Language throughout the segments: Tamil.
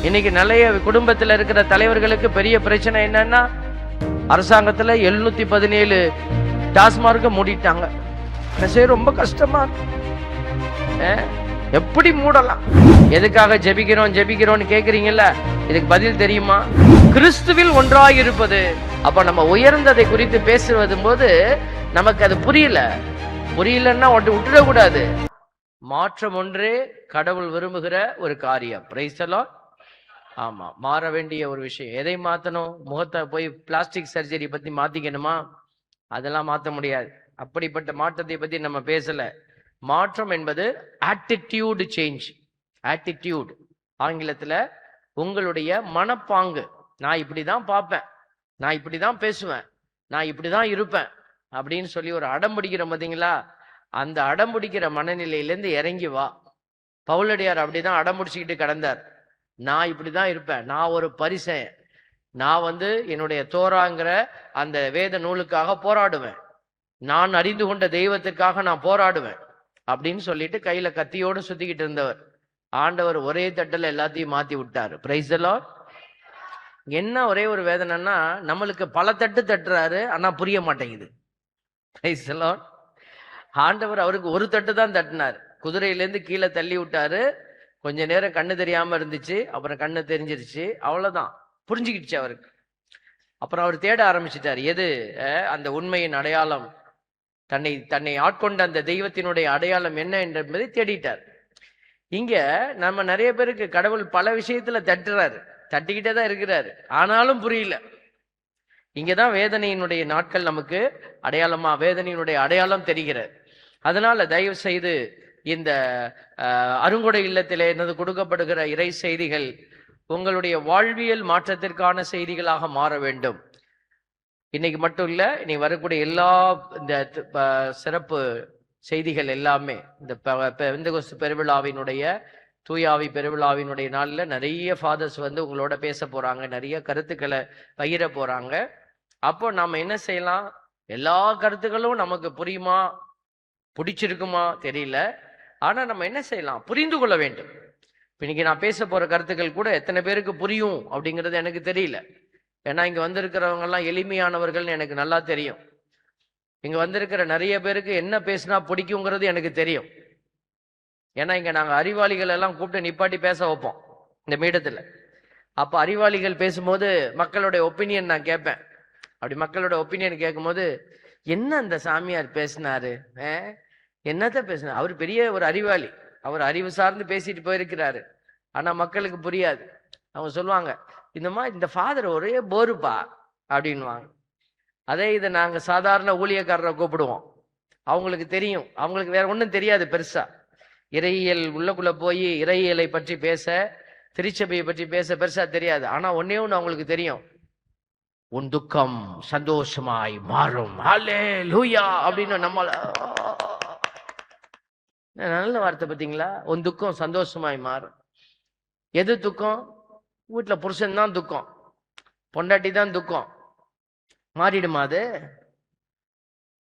இன்னைக்கு நிறைய குடும்பத்தில் இருக்கிற தலைவர்களுக்கு பெரிய பிரச்சனை என்னன்னா, அரசாங்கத்துல 717 டாஸ்மார்க்க மூடிட்டாங்க. ரொம்ப கஷ்டமா எப்படி மூடலாம்? எதுக்காக ஜெபிக்கிறோம் ஜெபிக்கிறோம்னு கேக்குறீங்கல்ல, இதுக்கு பதில் தெரியுமா? கிறிஸ்துவில் ஒன்றாய் இருப்பது. அப்ப நம்ம உயர்ந்ததை குறித்து பேசுவது போது நமக்கு அது புரியலன்னா விட்டுடக்கூடாது. மாற்றம் ஒன்றே கடவுள் விரும்புகிற ஒரு காரியம். Price the Lord. ஆமா, மாற வேண்டிய ஒரு விஷயம். எதை மாத்தணும்? முகத்தை போய் பிளாஸ்டிக் சர்ஜரி பத்தி மாத்திக்கணுமா? அதெல்லாம் மாத்த முடியாது. அப்படிப்பட்ட மாற்றத்தை பத்தி நம்ம பேசல. மாற்றம் என்பது ஆட்டிடியூட் சேஞ்ச். ஆட்டிடியூட் ஆங்கிலத்துல உங்களுடைய மனப்பாங்கு. நான் இப்படிதான் பார்ப்பேன், நான் இப்படிதான் பேசுவேன், நான் இப்படிதான் இருப்பேன் அப்படின்னு சொல்லி ஒரு அடம் பிடிக்கிற பார்த்தீங்களா? அந்த அடம் பிடிக்கிற மனநிலையிலேருந்து இறங்கி வா. பவுலடியார் அப்படிதான் அடம் பிடிச்சிக்கிட்டு கிடந்தார். நான் இப்படிதான் இருப்பேன், நான் ஒரு பரிசேயன், நான் என்னுடைய தோராங்கிற அந்த வேத நூலுக்காக போராடுவேன், நான் அறிந்து கொண்ட தெய்வத்துக்காக நான் போராடுவேன் அப்படின்னு சொல்லிட்டு கையில கத்தியோடு சுத்திக்கிட்டு இருந்தவர். ஆண்டவர் ஒரே தட்டில் எல்லாத்தையும் மாத்தி விட்டாரு. Price the Lord. என்ன ஒரே ஒரு வேதனைன்னா, நம்மளுக்கு பல தட்டு தட்டுறாரு, ஆனா புரிய மாட்டேங்குது. Price the Lord. ஆண்டவர் அவருக்கு ஒரு தட்டு தான் தட்டினார். குதிரையிலேருந்து கீழே தள்ளி விட்டாரு. கொஞ்ச நேரம் கண்ணு தெரியாம இருந்துச்சு, அப்புறம் கண்ணு தெரிஞ்சிருச்சு. அவ்வளவுதான், புரிஞ்சுக்கிடுச்சு அவருக்கு. அப்புறம் அவர் தேட ஆரம்பிச்சிட்டார். எது அந்த உண்மையின் அடையாளம், தன்னை ஆட்கொண்ட அந்த தெய்வத்தினுடைய அடையாளம் என்ன என்பதை தேடிட்டார். இங்க நம்ம நிறைய பேருக்கு கடவுள் பல விஷயத்துல தட்டிக்கிட்டே தான் இருக்கிறாரு, ஆனாலும் புரியல. இங்கதான் வேதனையினுடைய நாட்கள் நமக்கு அடையாளமா, வேதனையினுடைய அடையாளம் தெரிகிறது. அதனால தயவு செய்து இந்த அருங்கொடை இல்லத்திலே என்னது கொடுக்கப்படுகிற இறை செய்திகள் உங்களுடைய வாழ்வியல் மாற்றத்திற்கான செய்திகளாக மாற வேண்டும். இன்னைக்கு மட்டும் இல்ல, இனி வரக்கூடிய எல்லா இந்த சிறப்பு செய்திகள் எல்லாமே இந்த பெந்தகோஸ்து பெருவிழாவினுடைய, தூயாவி பெருவிழாவினுடைய நாள்ல நிறைய ஃபாதர்ஸ் உங்களோட பேச போறாங்க, நிறைய கருத்துக்களை பகிர போறாங்க. அப்போ நாம என்ன செய்யலாம்? எல்லா கருத்துக்களும் நமக்கு புரியுமா, பிடிச்சிருக்குமா தெரியல. ஆனா நம்ம என்ன செய்யலாம்? புரிந்து கொள்ள வேண்டும். இன்னைக்கு நான் பேச போற கருத்துக்கள் கூட எத்தனை பேருக்கு புரியும் அப்படிங்கிறது எனக்கு தெரியல. ஏன்னா இங்க வந்திருக்கிறவங்க எல்லாம் எளிமையானவர்கள்னு எனக்கு நல்லா தெரியும். இங்க வந்திருக்கிற நிறைய பேருக்கு என்ன பேசினா பிடிக்குங்கிறது எனக்கு தெரியும். ஏன்னா இங்க நாங்க அறிவாளிகள் எல்லாம் கூப்பிட்டு நிப்பாட்டி பேச வைப்போம் இந்த மீடத்துல. அப்ப அறிவாளிகள் பேசும்போது மக்களுடைய ஒப்பீனியன் நான் கேட்பேன். அப்படி மக்களோட ஒப்பீனியன் கேட்கும்போது, என்ன அந்த சாமியார் பேசினாரு, என்னத்த பேசினார், அவர் பெரிய ஒரு அறிவாளி, அவர் அறிவு சார்ந்து பேசிட்டு போயிருக்கிறாரு, ஆனா மக்களுக்கு புரியாது. அவங்க சொல்லுவாங்க, இந்த மாதிரி இந்த ஃபாதர் ஒரே போருப்பா அப்படின்வாங்க. அதே இதை நாங்க சாதாரண ஊழியக்காரரை கூப்பிடுவோம். அவங்களுக்கு தெரியும், அவங்களுக்கு வேற ஒன்றும் தெரியாது பெருசா. இறையியல் உள்ளக்குள்ள போய் இறையியலை பற்றி பேச, திருச்சபையை பற்றி பேச பெருசா தெரியாது. ஆனா ஒன்னே ஒண்ணு அவங்களுக்கு தெரியும், உன் துக்கம் சந்தோஷமாய் மாறும், ஹல்லேலூயா அப்படின்னு. நம்மள நல்ல வார்த்தை பார்த்தீங்களா? உன் துக்கம் சந்தோஷமாய் மாறும். எது துக்கம்? வீட்டுல புருஷன் தான் துக்கம், பொண்டாட்டி தான் துக்கம். மாறிடுமா அது?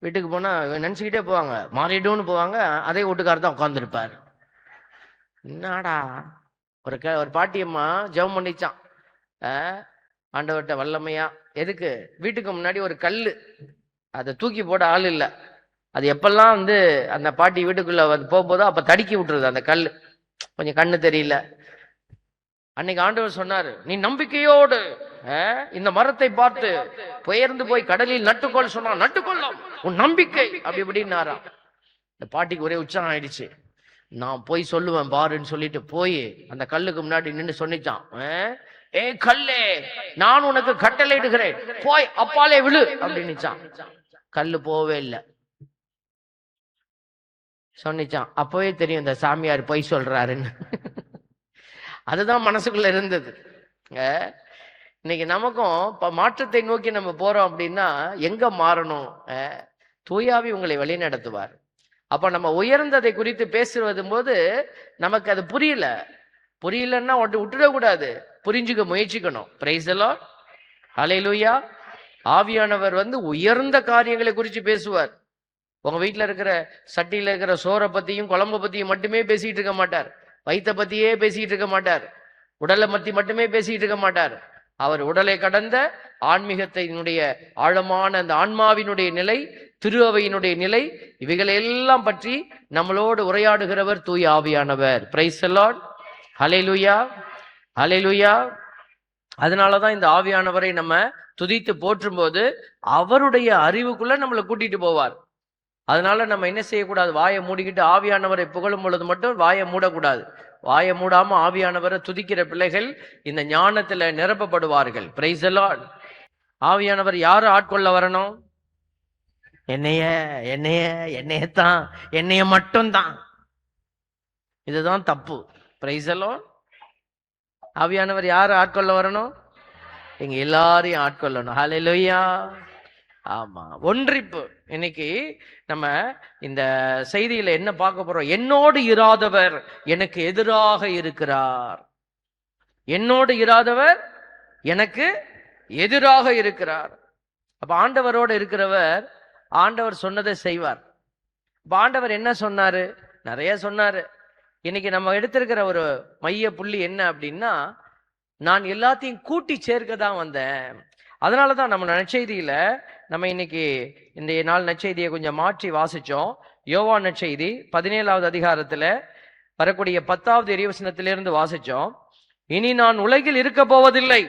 வீட்டுக்கு போனா நினைச்சுக்கிட்டே போவாங்க, மாறிடும்னு போவாங்க. அதே வீட்டுக்காரர் தான் உட்கார்ந்துருப்பாரு. என்னடா, ஒரு பாட்டியம்மா ஜெபம் பண்ணிச்சான் ஆண்டவர்கிட்ட வல்லமையா. எதுக்கு? வீட்டுக்கு முன்னாடி ஒரு கல்லு, அதை தூக்கி போட ஆள் இல்லை. அது எப்பெல்லாம் அந்த பாட்டி வீட்டுக்குள்ள போகும்போதோ அப்ப தடுக்கி விட்டுருது அந்த கல்லு. கொஞ்சம் கண்ணு தெரியல. அன்னைக்கு ஆண்டவர் சொன்னாரு, நீ நம்பிக்கையோடு இந்த மரத்தை பார்த்து பெயர்ந்து போய் கடலில் நட்டுக்கொள் சொன்னா, நட்டுக்கொள்ளும் உன் நம்பிக்கை அப்படி இப்படின்னாராம். இந்த பாட்டிக்கு ஒரே உற்சாகம் ஆயிடுச்சு. நான் போய் சொல்லுவேன் பாருன்னு சொல்லிட்டு போய் அந்த கல்லுக்கு முன்னாடி நின்று சொன்னிச்சான், ஏ கல்லே, நான் உனக்கு கட்டளையிடுகிறேன், போய் அப்பாலே விழு அப்படின்னுச்சான். கல்லு போவே இல்லை. சொன்னிச்சான். அப்பவே தெரியும் இந்த சாமியார் பொய் சொல்றாருன்னு. அதுதான் மனசுக்குள்ள இருந்தது. இன்னைக்கு நமக்கும் மாற்றத்தை நோக்கி நம்ம போறோம் அப்படின்னா எங்க மாறணும்? தூயாவி உங்களை வழி நடத்துவார். அப்ப நம்ம உயர்ந்ததை குறித்து பேசுவது போது நமக்கு அது புரியலன்னா விட்டுடக்கூடாது, புரிஞ்சுக்க முயற்சிக்கணும். Price the lord. ஹல்லேலூயா. ஆவியானவர் உயர்ந்த காரியங்களை குறித்து பேசுவார். உங்க வீட்டுல இருக்கிற சட்டியில இருக்கிற சோறை பத்தியும் குழம்பு பத்தியும் மட்டுமே பேசிட்டு இருக்க மாட்டார், வயிற்ற பத்தியே பேசிட்டு இருக்க மாட்டார். உடலை பத்தி மட்டுமே பேசிட்டு இருக்க மாட்டார். அவர் உடலை கடந்த ஆன்மீகத்தினுடைய ஆழமான அந்த ஆன்மாவினுடைய நிலை, திரு அவையினுடைய நிலை, இவைகளை எல்லாம் பற்றி நம்மளோடு உரையாடுகிறவர் தூய ஆவியானவர். Praise the lord. Hallelujah, hallelujah. அதனாலதான் இந்த ஆவியானவரை நம்ம துதித்து போற்றும் போது அவருடைய அறிவுக்குள்ள நம்மளை கூட்டிட்டு போவார். அதனால நம்ம என்ன செய்யக்கூடாது? வாயை மூடிக்கிட்டு ஆவியானவரை புகழும் பொழுது மட்டும் வாயை மூடக்கூடாது. வாயை மூடாம ஆவியானவரை துதிக்கிற பிள்ளைகள் இந்த ஞானத்துல நிரப்பப்படுவார்கள். Price the Lord. ஆவியானவர் யாரு ஆட்கொள்ள வரணும்? என்னையத்தான், என்னைய மட்டும் தான். இதுதான் தப்பு. Price the Lord. ஆவியானவர் யாரு ஆட்கொள்ள வரணும்? எங்க எல்லாரையும் ஆட்கொள்ளணும். ஹல்லேலூயா. ஆமா, ஒன்றிப்பு. இன்னைக்கு நம்ம இந்த செய்தியில என்ன பார்க்க போறோம்? என்னோடு இராதவர் எனக்கு எதிராக இருக்கிறார். என்னோடு இராதவர் எனக்கு எதிராக இருக்கிறார். அப்ப ஆண்டவரோடு இருக்கிறவர் ஆண்டவர் சொன்னதை செய்வார். அப்ப ஆண்டவர் என்ன சொன்னாரு? நிறைய சொன்னாரு. இன்னைக்கு நம்ம எடுத்திருக்கிற ஒரு மைய புள்ளி என்ன அப்படின்னா, நான் எல்லாத்தையும் கூட்டி சேர்க்க தான் வந்தேன். அதனாலதான் நம்ம நற்செய்தியில நம்ம இன்னைக்கு இந்த நாள் நற்செய்தியை கொஞ்சம் மாற்றி வாசிச்சோம். யோவான் நற்செய்தி 17வது அதிகாரத்துல வரக்கூடிய 10வது இறைவசனத்திலிருந்து வாசிச்சோம். இனி நான் உலகில் இருக்க போவதில்லை,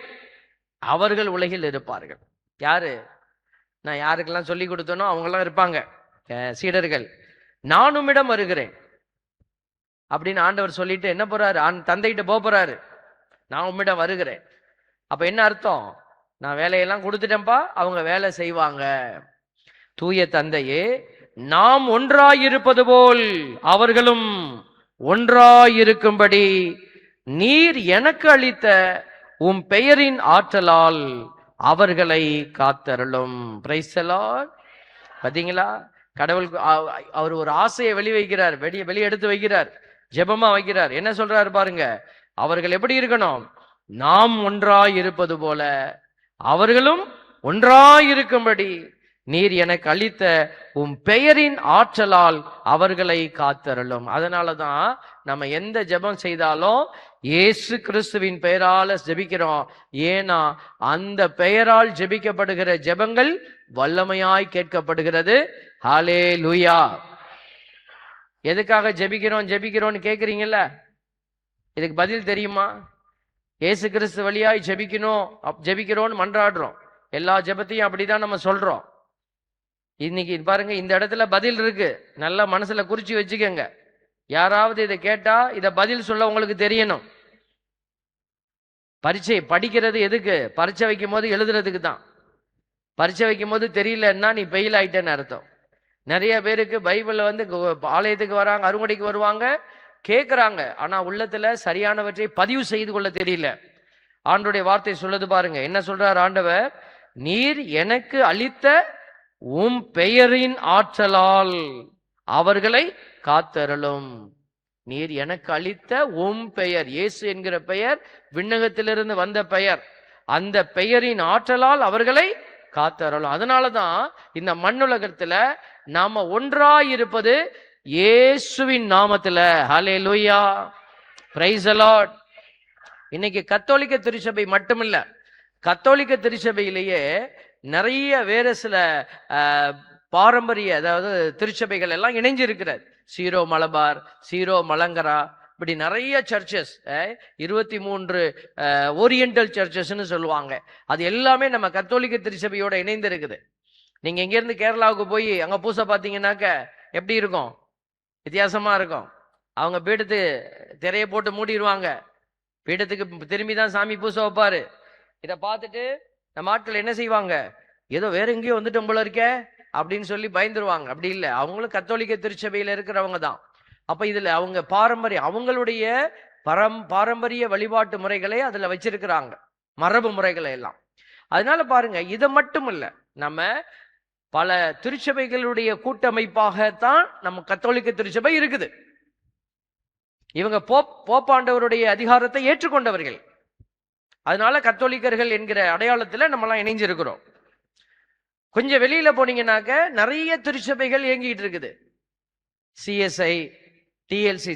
அவர்கள் உலகில் இருப்பார்கள். யாரு? நான் யாருக்கெல்லாம் சொல்லி கொடுத்தனோ அவங்கெல்லாம் இருப்பாங்க, சீடர்கள். நான் உம்மிடம் வருகிறேன் அப்படின்னு ஆண்டவர் சொல்லிட்டு என்ன போறாரு? தந்தைகிட்ட போறாரு. நான் உம்மிடம் வருகிறேன். அப்ப என்ன அர்த்தம்? நான் வேலையெல்லாம் கொடுத்துட்டேன்ப்பா, அவங்க வேலை செய்வாங்க. தூய தந்தையே, நாம் ஒன்றாயிருப்பது போல் அவர்களும் ஒன்றாயிருக்கும்படி நீர் எனக்கு அளித்த உம் பெயரின் ஆற்றலால் அவர்களை காத்தருளும். Price the Lord. பாத்தீங்களா? கடவுள் அவர் ஒரு ஆசையை வெளிவைக்கிறார், வெளியே எடுத்து வைக்கிறார், ஜெபமா வைக்கிறார். என்ன சொல்றாரு பாருங்க? அவர்கள் எப்படி இருக்கணும்? நாம் ஒன்றாய் இருப்பது போல அவர்களும் ஒன்றாய் இருக்கும்படி நீர் எனக்கு அளித்த உம் பெயரின் ஆற்றலால் அவர்களை காத்தருளும். அதனாலதான் நம்ம எந்த ஜெபம் செய்தாலும் இயேசு கிறிஸ்துவின் பெயரால ஜெபிக்கிறோம். ஏன்னா அந்த பெயரால் ஜெபிக்கப்படுகிற ஜெபங்கள் வல்லமையாய் கேட்கப்படுகிறது. ஹல்லேலூயா. எதுக்காக ஜெபிக்கிறோம்னு கேக்குறீங்கல்ல? இதுக்கு பதில் தெரியுமா? இயேசு கிறிஸ்து வழியாய் ஜெபிக்கிறோம்னு மன்றாடுறோம். எல்லா ஜெபத்தையும் அப்படிதான் நம்ம சொல்றோம். இன்னைக்கு பாருங்க, இந்த இடத்துல பதில் இருக்கு. நல்லா மனசுல குறிச்சு வச்சுக்கோங்க. யாராவது இதை கேட்டா இத பதில் சொல்ல உங்களுக்கு தெரியணும். பரீட்சை படிக்கிறது எதுக்கு? பரீட்சை வைக்கும் போது எழுதுறதுக்கு தான். பரீட்சை வைக்கும் போது தெரியலன்னா நீ ஃபெயில் ஆயிட்டேன்னு அர்த்தம். நிறைய பேருக்கு பைபிள்ல ஆலயத்துக்கு வராங்க, அருங்கொடைக்கு வருவாங்க, கேட்கிறாங்க, ஆனா உள்ளத்துல சரியானவற்றை பதிவு செய்து கொள்ள தெரியல. ஆண்டவருடைய வார்த்தை சொல்லுது பாருங்க. என்ன சொல்றார் ஆண்டவர்? நீர் எனக்கு அளித்த உம் பெயரின் ஆற்றலால் அவர்களை காத்தருளும். நீர் எனக்கு அளித்த உம் பெயர், இயேசு என்கிற பெயர் விண்ணகத்திலிருந்து வந்த பெயர். அந்த பெயரின் ஆற்றலால் அவர்களை காத்தருளும். அதனாலதான் இந்த மண்ணுலகத்துல நாம ஒன்றாயிருப்பது இயேசுவின் நாமத்துல. ஹல்லேலூயா, பிரைஸ் தி லார்ட். இன்னைக்கு கத்தோலிக்க திருச்சபை மட்டுமில்ல, கத்தோலிக்க திருச்சபையிலேயே நிறைய வேறு சில பாரம்பரிய, அதாவது திருச்சபைகள் எல்லாம் இணைஞ்சு இருக்கிறது. சீரோ மலபார், சீரோ மலங்கரா, இப்படி நிறைய சர்ச்சஸ், 23 ஓரியண்டல் சர்ச்சஸ்ன்னு சொல்லுவாங்க. அது எல்லாமே நம்ம கத்தோலிக்க திருச்சபையோட இணைந்து இருக்குது. நீங்க இங்க இருந்து கேரளாவுக்கு போய் அங்க பூசை பார்த்தீங்கன்னாக்க எப்படி இருக்கும்? வித்தியாசமா இருக்கும். அவங்க பீடத்து திரையை போட்டு மூடிடுவாங்க. பீடத்துக்கு திரும்பி தான் சாமி பூசை வைப்பாரு. இதை பார்த்துட்டு நம்ம ஆட்கள் என்ன செய்வாங்க? ஏதோ வேற எங்கேயோ வந்துட்டோம் போல இருக்கே அப்படின்னு சொல்லி பயந்துருவாங்க. அப்படி இல்லை, அவங்களும் கத்தோலிக்க திருச்சபையில இருக்கிறவங்க தான். அப்ப இதுல அவங்க பாரம்பரிய, அவங்களுடைய பாரம்பரிய வழிபாட்டு முறைகளை அதுல வச்சிருக்கிறாங்க, மரபு முறைகளை எல்லாம். அதனால பாருங்க, இதை மட்டும் இல்ல, நம்ம பல திருச்சபைகளுடைய கூட்டமைப்பாகத்தான் நம்ம கத்தோலிக்க திருச்சபை இருக்குது. இவங்க போப்பாண்டவருடைய அதிகாரத்தை ஏற்றுக்கொண்டவர்கள். அதனால கத்தோலிக்கர்கள் என்கிற அடையாளத்துல நம்ம எல்லாம் இணைஞ்சிருக்கிறோம். கொஞ்சம் வெளியில போனீங்கன்னாக்க நிறைய திருச்சபைகள் இயங்கிட்டு இருக்குது. சிஎஸ்ஐ, டிஎல்சி,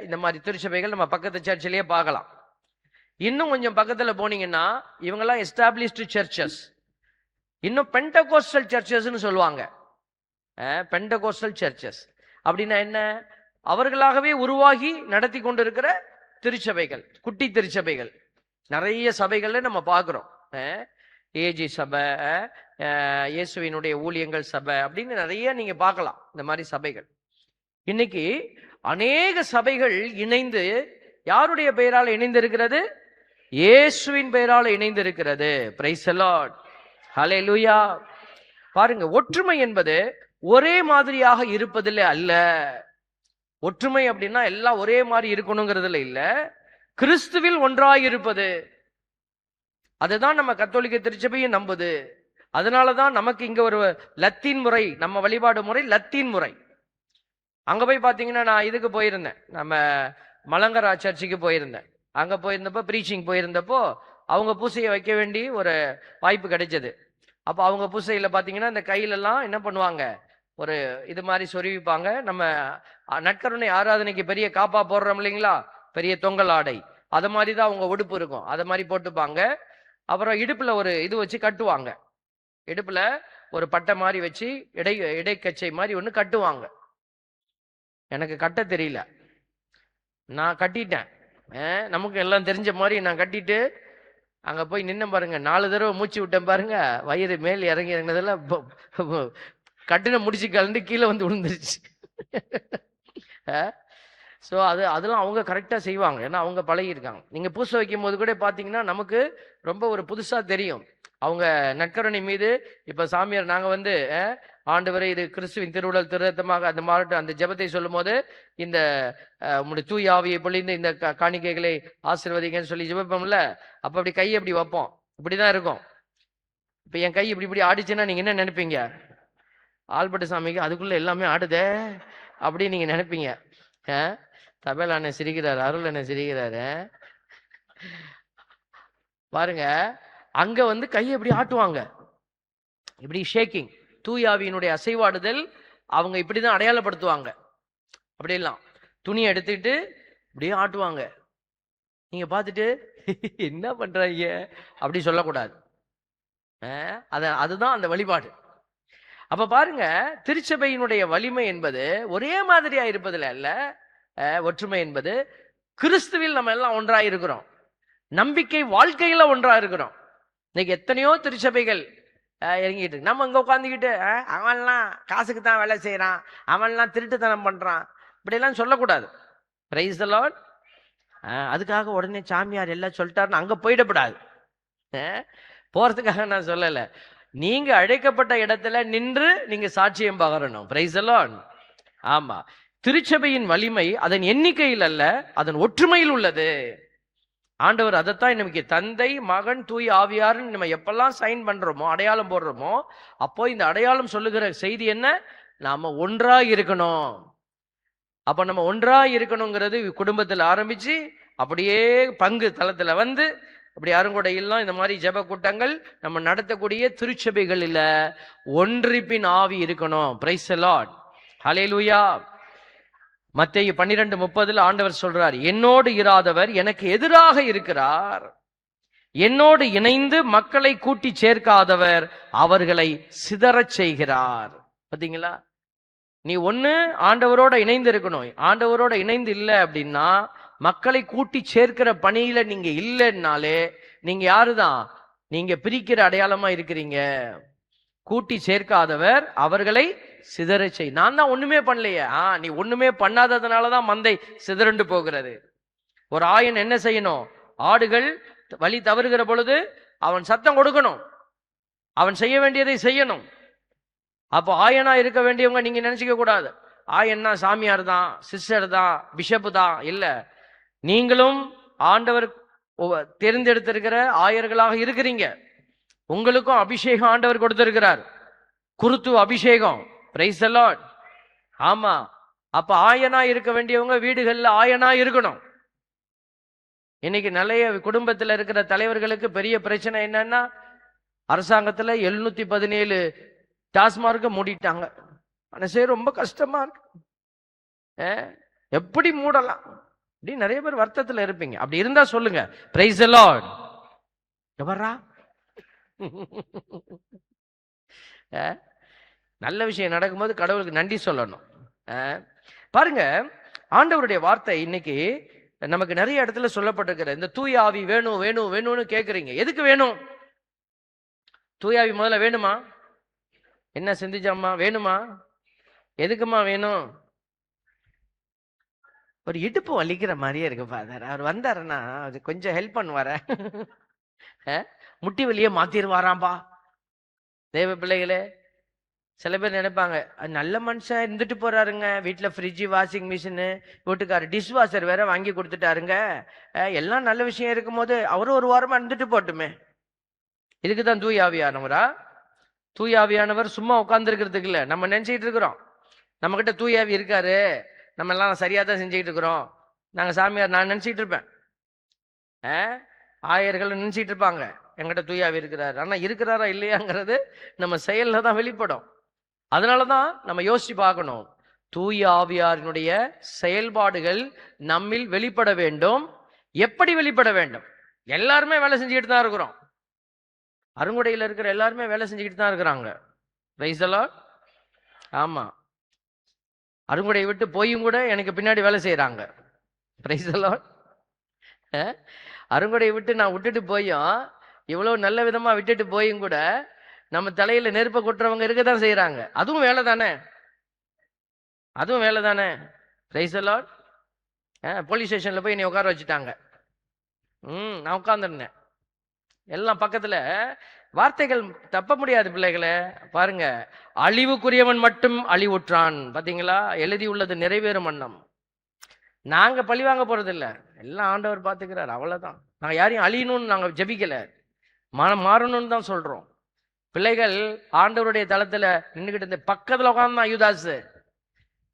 இந்த மாதிரி திருச்சபைகள் நம்ம பக்கத்து சர்ச்சிலேயே பார்க்கலாம். இன்னும் கொஞ்சம் பக்கத்துல போனீங்கன்னா இவங்கெல்லாம் எஸ்டாப்ளிஷ்டு சர்ச்சஸ். இன்னும் பெண்டகோஸ்டல் சர்ச்சஸ்ன்னு சொல்லுவாங்க. பெண்டகோஸ்டல் சர்ச்சஸ் அப்படின்னா என்ன? அவர்களாகவே உருவாகி நடத்தி கொண்டிருக்கிற திருச்சபைகள், குட்டி திருச்சபைகள். நிறைய சபைகள்ல நம்ம பார்க்கிறோம். ஏஜி சபை, இயேசுவினுடைய ஊழியங்கள் சபை அப்படின்னு நிறைய நீங்க பார்க்கலாம். இந்த மாதிரி சபைகள் இன்னைக்கு அநேக சபைகள் இணைந்து யாருடைய பெயரால் இணைந்திருக்கிறது? இயேசுவின் பெயரால் இணைந்திருக்கிறது. பிரைஸ் தி லார்ட், ஹல்லேலூயா. பாருங்க, ஒற்றுமை என்பது ஒரே மாதிரியாக இருப்பதில்லை அல்ல. ஒற்றுமை அப்படின்னா எல்லாம் ஒரே மாதிரி இருக்கணுங்கிறதுல இல்ல, கிறிஸ்துவில் ஒன்றாய் இருப்பது. அதுதான் நம்ம கத்தோலிக்க திருச்சபையும் நம்புது. அதனாலதான் நமக்கு இங்க ஒரு லத்தீன் முறை, நம்ம வழிபாடு முறை லத்தீன் முறை. அங்க போய் பாத்தீங்கன்னா, நான் இதுக்கு போயிருந்தேன், நம்ம மலங்கரா சர்ச்சுக்கு போயிருந்தேன். அங்க போயிருந்தப்போ ப்ரீச்சிங் போயிருந்தப்போ அவங்க பூசையை வைக்க வேண்டி ஒரு வாய்ப்பு கிடைச்சது. அப்போ அவங்க பூசையில பாத்தீங்கன்னா இந்த கையிலெல்லாம் என்ன பண்ணுவாங்க, ஒரு இது மாதிரி சொருவிப்பாங்க. நம்ம நற்கருணை ஆராதனைக்கு பெரிய காப்பா போடுறோம் இல்லைங்களா, பெரிய தொங்கல் ஆடை, அது மாதிரி தான் அவங்க உடுப்பு இருக்கும், அதை மாதிரி போட்டுப்பாங்க. அப்புறம் இடுப்புல ஒரு இது வச்சு கட்டுவாங்க, இடுப்புல ஒரு பட்டை மாதிரி வச்சு இடைக்கச்சை மாதிரி ஒன்று கட்டுவாங்க. எனக்கு கட்ட தெரியல, நான் கட்டிட்டேன். நமக்கு எல்லாம் தெரிஞ்ச மாதிரி நான் கட்டிட்டு அங்க போய் நின்ன பாருங்க. 4 தடவை மூச்சு விட்டேன் பாருங்க, வயிறு மேல் இறங்கி இறங்கினதெல்லாம் கட்டின முடிச்சு கலந்து கீழே வந்து விழுந்துருச்சு. ஸோ அதெல்லாம் அவங்க கரெக்டாக செய்வாங்க, ஏன்னா அவங்க பழகியிருக்காங்க. நீங்கள் பூசை வைக்கும் போது கூட பார்த்தீங்கன்னா நமக்கு ரொம்ப ஒரு புதுசாக தெரியும். அவங்க நற்கருணை மீது இப்போ சாமியார் நாங்கள் வந்து ஆண்டவரை இது கிறிஸ்துவின் திருவுடல் திருத்தமாக அந்த மாவட்டம் அந்த ஜெபத்தை சொல்லும் போது இந்த உங்களுடைய தூய ஆவியை பொழிந்து இந்த காணிக்கைகளை ஆசீர்வதிங்கன்னு சொல்லி ஜெபிப்போம்ல, அப்போ அப்படி கையை அப்படி வைப்போம், இப்படிதான் இருக்கும். இப்போ என் கை இப்படி இப்படி ஆடிச்சுன்னா நீங்க என்ன நினைப்பீங்க? ஆல்பர்ட் சாமிக்கு அதுக்குள்ள எல்லாமே ஆடுதே அப்படின்னு நீங்க நினைப்பீங்க. தபேல் அண்ணன் சிரிக்கிறாரு, அருள் அண்ணன் சிரிக்கிறாரு. பாருங்க, அங்க வந்து கையை இப்படி ஆட்டுவாங்க, இப்படி ஷேக்கிங், தூயாவியினுடைய அசைவாடுதல் அவங்க இப்படிதான் அடையாளப்படுத்துவாங்க. அப்படியெல்லாம் துணியை எடுத்துக்கிட்டு இப்படியே ஆட்டுவாங்க. நீங்க பார்த்துட்டு என்ன பண்றாங்க அப்படி சொல்லக்கூடாது. அதுதான் அந்த வழிபாடு. அப்ப பாருங்க, திருச்சபையினுடைய வலிமை என்பது ஒரே மாதிரியா இருப்பதில் அல்ல. ஒற்றுமை என்பது கிறிஸ்துவில் நம்ம எல்லாம் ஒன்றா இருக்கிறோம், நம்பிக்கை வாழ்க்கையில ஒன்றா இருக்கிறோம். இன்னைக்கு எத்தனையோ திருச்சபைகள் இறங்கிட்டு நம்ம இங்க உட்காந்துக்கிட்டு அவன்லாம் காசுக்கு தான் வேலை செய்யறான், அவன்லாம் திருட்டுத்தனம் பண்றான், இப்படியெல்லாம் சொல்லக்கூடாது. Price the Lord. அதுக்காக உடனே சாமியார் எல்லாம் சொல்லிட்டாருன்னு அங்க போயிடக்கூடாது. போறதுக்காக நான் சொல்லல, நீங்க அழைக்கப்பட்ட இடத்துல நின்று நீங்க சாட்சியம் பகரணும். Price the Lord. ஆமா, திருச்சபையின் வலிமை அதன் எண்ணிக்கையில் அல்ல, அதன் ஒற்றுமையில் உள்ளது. ஆண்டவர் அதைத்தான் நமக்கு தந்தை மகன் தூய் ஆவியார்னு நம்ம எப்பெல்லாம் சைன் பண்றோமோ, அடையாளம் போடுறோமோ, அப்போ இந்த அடையாளம் சொல்லுகிற செய்தி என்ன? நாம ஒன்றா இருக்கணும். அப்ப நம்ம ஒன்றா இருக்கணுங்கிறது குடும்பத்தில் ஆரம்பிச்சு அப்படியே பங்கு தளத்துல வந்து அப்படி அருங்கொடையெல்லாம் இந்த மாதிரி ஜெப கூட்டங்கள் நம்ம நடத்தக்கூடிய திருச்சபைகளில் ஒன்றிப்பின் ஆவி இருக்கணும். பிரைஸ் தி லார்ட், ஹல்லேலூயா. மத்தேயு 12:30 ஆண்டவர் சொல்றார், என்னோடு இராதவர் எனக்கு எதிராக இருக்கிறார், என்னோடு இணைந்து மக்களை கூட்டி சேர்க்காதவர் அவர்களை சிதறச் செய்கிறார். பாத்தீங்களா? நீ ஒண்ணு ஆண்டவரோட இணைந்து இருக்கணும். ஆண்டவரோட இணைந்து இல்லை அப்படின்னா, மக்களை கூட்டி சேர்க்கிற பணியில நீங்க இல்லைன்னாலே நீங்க யாருதான்? நீங்க பிரிக்கிற அடையாளமா இருக்கிறீங்க. கூட்டி சேர்க்காதவர் அவர்களை சிதற செய். நான் தான் ஒண்ணுமே பண்ணலையே. நீ ஒண்ணுமே பண்ணாததுனாலதான் மந்தை சிதறண்டு போகிறது. ஒரு ஆயன் என்ன செய்யணும்? ஆடுகள் வழி தவறுகிற பொழுது அவன் சத்தம் கொடுக்கணும், அவன் செய்ய வேண்டியதை செய்யணும். அப்போ ஆயனா இருக்க வேண்டியவங்க நீங்க நினைச்சுக்க கூடாது, ஆயன்னா சாமியார் தான், சிஸ்டர் தான், பிஷப்பு தான். இல்ல, நீங்களும் ஆண்டவர் தேர்ந்தெடுத்திருக்கிற ஆயர்களாக இருக்கிறீங்க. உங்களுக்கும் அபிஷேகம் ஆண்டவர் கொடுத்திருக்கிறார், குருத்து அபிஷேகம். Price the Lord. ஆமா, அப்ப ஆயனா இருக்க வேண்டியவங்க வீடுகள்ல ஆயனா இருக்கணும். இன்னைக்கு நிறைய குடும்பத்தில் இருக்கிற தலைவர்களுக்கு பெரிய பிரச்சனை என்னன்னா, அரசாங்கத்துல 717 டாஸ்மார்க்க மூடிட்டாங்க. மனசே ரொம்ப கஷ்டமா இருக்கு. எப்படி மூடலாம்? இப்படி நிறைய பேர் வருத்தத்துல இருப்பீங்க. அப்படி இருந்தா சொல்லுங்க, பிரைஸ் தி லார்ட். எவரா நல்ல விஷயம் நடக்கும்போது கடவுளுக்கு நன்றி சொல்லணும். பாருங்க, ஆண்டவருடைய வார்த்தை இன்னைக்கு நமக்கு நிறைய இடத்துல சொல்லப்பட்டிருக்கிற இந்த தூய ஆவி வேணும் வேணும் வேணும்னு கேட்குறீங்க. எதுக்கு வேணும்? தூய ஆவி முதல்ல வேணுமா? என்ன சிந்திச்சாம்மா? வேணுமா? எதுக்குமா வேணும்? ஒரு இடுப்பு வலிக்கிற மாதிரியே இருக்கு ஃபாதர். அவர் வந்தாருன்னா அது கொஞ்சம் ஹெல்ப் பண்ணுவார. முட்டி வலியே மாத்திருவாராம்பா. தேவ பிள்ளைகளே, சில பேர் நினைப்பாங்க நல்ல மனுஷன் இருந்துட்டு போறாருங்க, வீட்டுல ஃப்ரிட்ஜு, வாஷிங் மிஷினு, வீட்டுக்காரு டிஷ் வாஷர் வேற வாங்கி கொடுத்துட்டாருங்க, எல்லாம் நல்ல விஷயம் இருக்கும் போது அவரும் ஒரு வாரமா இருந்துட்டு போட்டுமே. இதுக்குதான் தூய ஆவியானவரா? தூய ஆவியானவர் சும்மா உட்கார்ந்துருக்கிறதுக்கு இல்ல. நம்ம நினைச்சிட்டு இருக்கிறோம் நம்ம கிட்ட தூய ஆவி இருக்காரு, நம்ம எல்லாம் சரியா தான் செஞ்சுக்கிட்டு இருக்கிறோம். நாங்க சாமியார், நான் நினைச்சிட்டு இருப்பேன், ஆயர்கள் நினைச்சிட்டு இருப்பாங்க எங்கிட்ட தூய ஆவி இருக்கிறாரு. ஆனா இருக்கிறாரா இல்லையாங்கிறது நம்ம செயல்ல தான் வெளிப்படும். அதனாலதான் நம்ம யோசிச்சு பார்க்கணும். தூய ஆவியாரினுடைய செயல்பாடுகள் நம்மில் வெளிப்பட வேண்டும். எப்படி வெளிப்பட வேண்டும்? எல்லாருமே வேலை செஞ்சுக்கிட்டு தான் இருக்கிறோம். அருங்குடையில இருக்கிற எல்லாருமே வேலை செஞ்சுக்கிட்டு தான் இருக்கிறாங்க. Price the Lord. ஆமா, அருங்குடையை விட்டு போயும் கூட எனக்கு பின்னாடி வேலை செய்யறாங்க. Price the Lord. அருங்குடையை விட்டு நான் விட்டுட்டு போயும், இவ்வளவு நல்ல விதமா விட்டுட்டு போயும் கூட நம்ம தலையில நெருப்ப கொட்டுறவங்க இருக்கதான் செய்யறாங்க. அதுவும் வேலை தானே, அதுவும் வேலை தானே. Price the Lord. போலீஸ் ஸ்டேஷன்ல போய் நீ உட்கார வச்சுட்டாங்க. நான் உட்கார்ந்துருந்தேன். எல்லாம் பக்கத்துல வார்த்தைகள் தப்ப முடியாது பிள்ளைகளே. பாருங்க, அழிவுக்குரியவன் மட்டும் அழிவுற்றான். பாத்தீங்களா? எழுதி உள்ளது நிறைவேறும் வண்ணம். நாங்க பழி வாங்க போறது இல்ல, எல்லாம் ஆண்டவர் பாத்துக்கிறார், அவ்வளவுதான். நாங்க யாரையும் அழியணும்னு நாங்க ஜெபிக்கல, மனம் மாறணும்னு தான் சொல்றோம். பிள்ளைகள் ஆண்டவருடைய தளத்துல நின்றுகிட்டு இருந்த பக்கத்துல உட்கார்ந்தான் யூதாஸ்,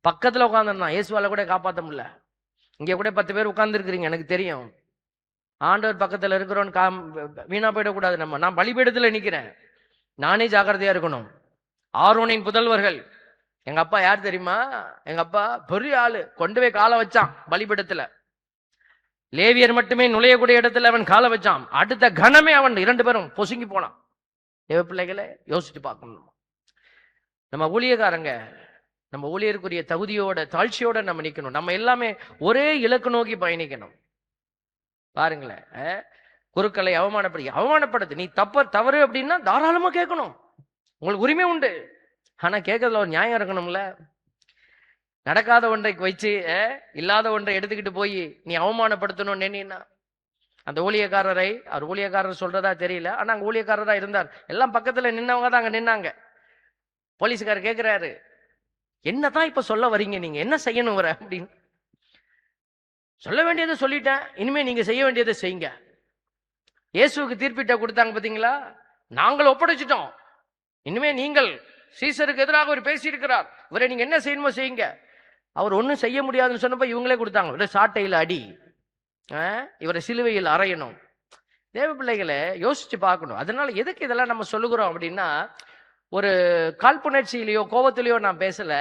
பக்கத்துல உட்கார்ந்தான். இயேசுவால கூட காப்பாற்ற முடியல. இங்க கூட 10 பேர் உட்கார்ந்து இருக்கிறீங்க, எனக்கு தெரியும். ஆண்டவர் பக்கத்துல இருக்கிறோன்னு வீணா போயிடக்கூடாது. நான் பலிபீடத்துல நிக்கிறேன், நானே ஜாக்கிரதையா இருக்கணும். ஆரோனின் புதல்வர்கள், எங்க அப்பா யார் தெரியுமா? எங்க அப்பா பெரிய ஆளு, கொண்டு போய் காலை வச்சான் பலிபீடத்துல. லேவியர் மட்டுமே நுழையக்கூடிய இடத்துல அவன் காலை வச்சான். அடுத்த கணமே அவன் 2 பேரும் பொசுங்கி போனான். தேவ பிள்ளைகளை யோசிச்சு பார்க்கணும். நம்ம ஊழியக்காரங்க, நம்ம ஊழியருக்குரிய தகுதியோட தாழ்ச்சியோட நம்ம நிக்கணும். நம்ம எல்லாமே ஒரே இலக்கு நோக்கி பயணிக்கணும். பாருங்களேன், குருக்களை அவமானப்படுது. நீ தவறு அப்படின்னா தாராளமா கேட்கணும், உங்களுக்கு உரிமை உண்டு. ஆனா கேட்கறதுல ஒரு நியாயம் இருக்கணும்ல. நடக்காத ஒன்றை வச்சு இல்லாத ஒன்றை எடுத்துக்கிட்டு போய் நீ அவமானப்படுத்தணும் நின்னா, அந்த ஊழியக்காரரை, அவர் ஊழியக்காரர் சொல்றதா தெரியல, ஆனா அங்க ஊழியக்காரரா இருந்தார். எல்லாம் பக்கத்துல நின்னவங்க தான் அங்க நின்னாங்க. போலீஸ்காரர் கேட்கிறாரு, என்னதான் இப்ப சொல்ல வரீங்க, நீங்க என்ன செய்யணும் வர அப்படின்னு. சொல்ல வேண்டியதை சொல்லிட்டேன், இனிமே நீங்க செய்ய வேண்டியதை செய்யுங்க. இயேசுவுக்கு தீர்ப்பிட்ட கொடுத்தாங்க பாத்தீங்களா? நாங்கள் ஒப்படைச்சிட்டோம், இனிமே நீங்கள், சீசருக்கு எதிராக அவர் பேசியிருக்கிறார், இவரை நீங்க என்ன செய்யணுமோ செய்யுங்க. அவர் ஒன்னும் செய்ய முடியாதுன்னு சொன்னப்ப இவங்களே கொடுத்தாங்க, இவரை சாட்டையில் அடி, இவரை சிலுவையில் அறையணும். தேவ பிள்ளைகளை யோசிச்சு பார்க்கணும். அதனால எதுக்கு இதெல்லாம் நம்ம சொல்லுகிறோம் அப்படின்னா, ஒரு காழ்ப்புணர்ச்சியிலையோ கோபத்திலேயோ நான் பேசல.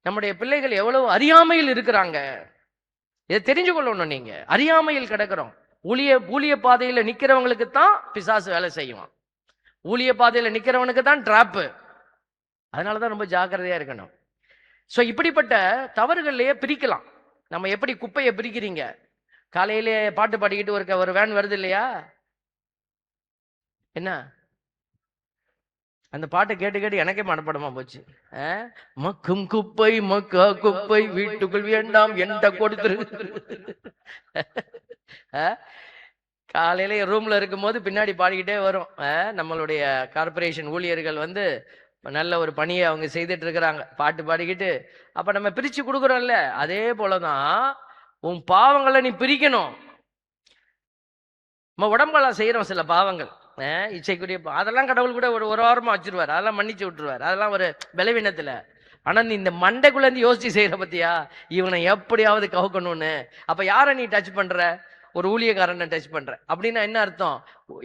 நம்முடைய பிள்ளைகள் எவ்வளவு அறியாமையில் இருக்கிறாங்க, இதை தெரிஞ்சு கொள்ளணும். நீங்க அறியாமையில் கிடக்கிறோம். ஊழிய பாதையில நிக்கிறவங்களுக்கு தான் பிசாசு வேலை செய்வான், ஊழிய பாதையில நிக்கிறவனுக்கு தான் டிராப்பு. அதனாலதான் ரொம்ப ஜாக்கிரதையா இருக்கணும். சோ இப்படிப்பட்ட தவறுகள்லயே பிரிக்கலாம். நம்ம எப்படி குப்பையை பிரிக்கிறீங்க? காலையிலே பாட்டு பாடிக்கிட்டு ஒரு வேன் வருது இல்லையா, என்ன அந்த பாட்டை கேட்டு கேட்டு எனக்கே மனப்படமா போச்சு. மக்கும் குப்பை மக்கா குப்பை வீட்டுக்குள் வேண்டாம் என்கிட்ட கொடுத்துரு. காலையில ரூம்ல இருக்கும் போது பின்னாடி பாடிக்கிட்டே வரும். நம்மளுடைய கார்பரேஷன் ஊழியர்கள் வந்து நல்ல ஒரு பணியை அவங்க செய்துட்டு இருக்கிறாங்க, பாட்டு பாடிக்கிட்டு. அப்ப நம்ம பிரிச்சு கொடுக்குறோம்ல, அதே போலதான் உன் பாவங்களை நீ பிரிக்கணும். நம்ம உடம்பெல்லாம் செய்யறோம் சில பாவங்கள், இச்சைக்குரிய, அதெல்லாம் கடவுள் கூட ஒரு வாரமா வச்சிருவார், அதெல்லாம் மன்னிச்சு விட்டுருவார், அதெல்லாம் ஒரு பலவீனத்துல. ஆனா நீ இந்த மண்டைக்குள்ள இருந்து யோசிச்சு செய்யற பத்தியா, இவனை எப்படியாவது கவுக்கணும்னு. அப்ப யாரை நீ டச் பண்ற? ஒரு ஊழியக்காரனை டச் பண்ற. அப்படின்னா என்ன அர்த்தம்?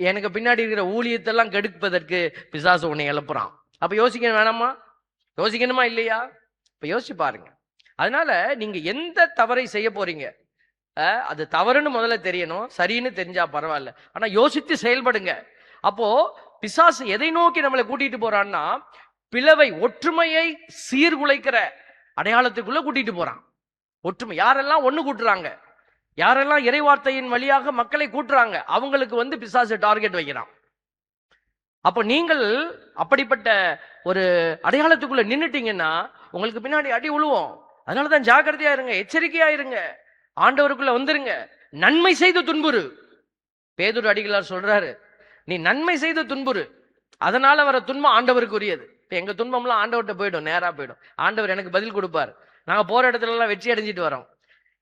எனக்கு பின்னாடி இருக்கிற ஊழியத்தெல்லாம் கெடுப்பதற்கு பிசாசு உன்னை எழுப்புறான். அப்ப யோசிக்கணும் வேணாமா? யோசிக்கணுமா இல்லையா? இப்ப யோசிச்சு பாருங்க. அதனால நீங்க எந்த தவறை செய்ய போறீங்க, அது தவறுன்னு முதல்ல தெரியணும், சரின்னு தெரிஞ்சா பரவாயில்ல, ஆனா யோசித்து செயல்படுங்க. அப்போ பிசாசு எதை நோக்கி நம்மளை கூட்டிட்டு போறான்னா, பிளவை, ஒற்றுமையை சீர்குலைக்கிற அடையாளத்துக்குள்ள கூட்டிட்டு போறான். ஒற்றுமை, யாரெல்லாம் ஒண்ணு கூட்டுறாங்க, யாரெல்லாம் இறைவார்த்தையின் வழியாக மக்களை கூட்டுறாங்க, அவங்களுக்கு பிசாசு டார்கெட் வைக்கிறான். அப்ப நீங்கள் அப்படிப்பட்ட ஒரு அடையாளத்துக்குள்ள நின்னுட்டீங்கன்னா உங்களுக்கு பின்னாடி அடி உழுவோம். அதனாலதான் ஜாக்கிரதையா இருங்க, எச்சரிக்கையா இருங்க, ஆண்டவருக்குள்ள வந்துருங்க. நன்மை செய்து துன்புறு. பேதுரு அடிகளார் சொல்றாரு, நீ நன்மை செய்து துன்புறு, அதனால வர துன்பம் ஆண்டவருக்கு உரியது. இப்ப எங்க துன்பம்லாம் ஆண்டவர்கிட்ட போயிடும், நேரா போயிடும். ஆண்டவர் எனக்கு பதில் கொடுப்பார். நாங்க போற இடத்துல எல்லாம் வெற்றி அடைஞ்சிட்டு வரோம்.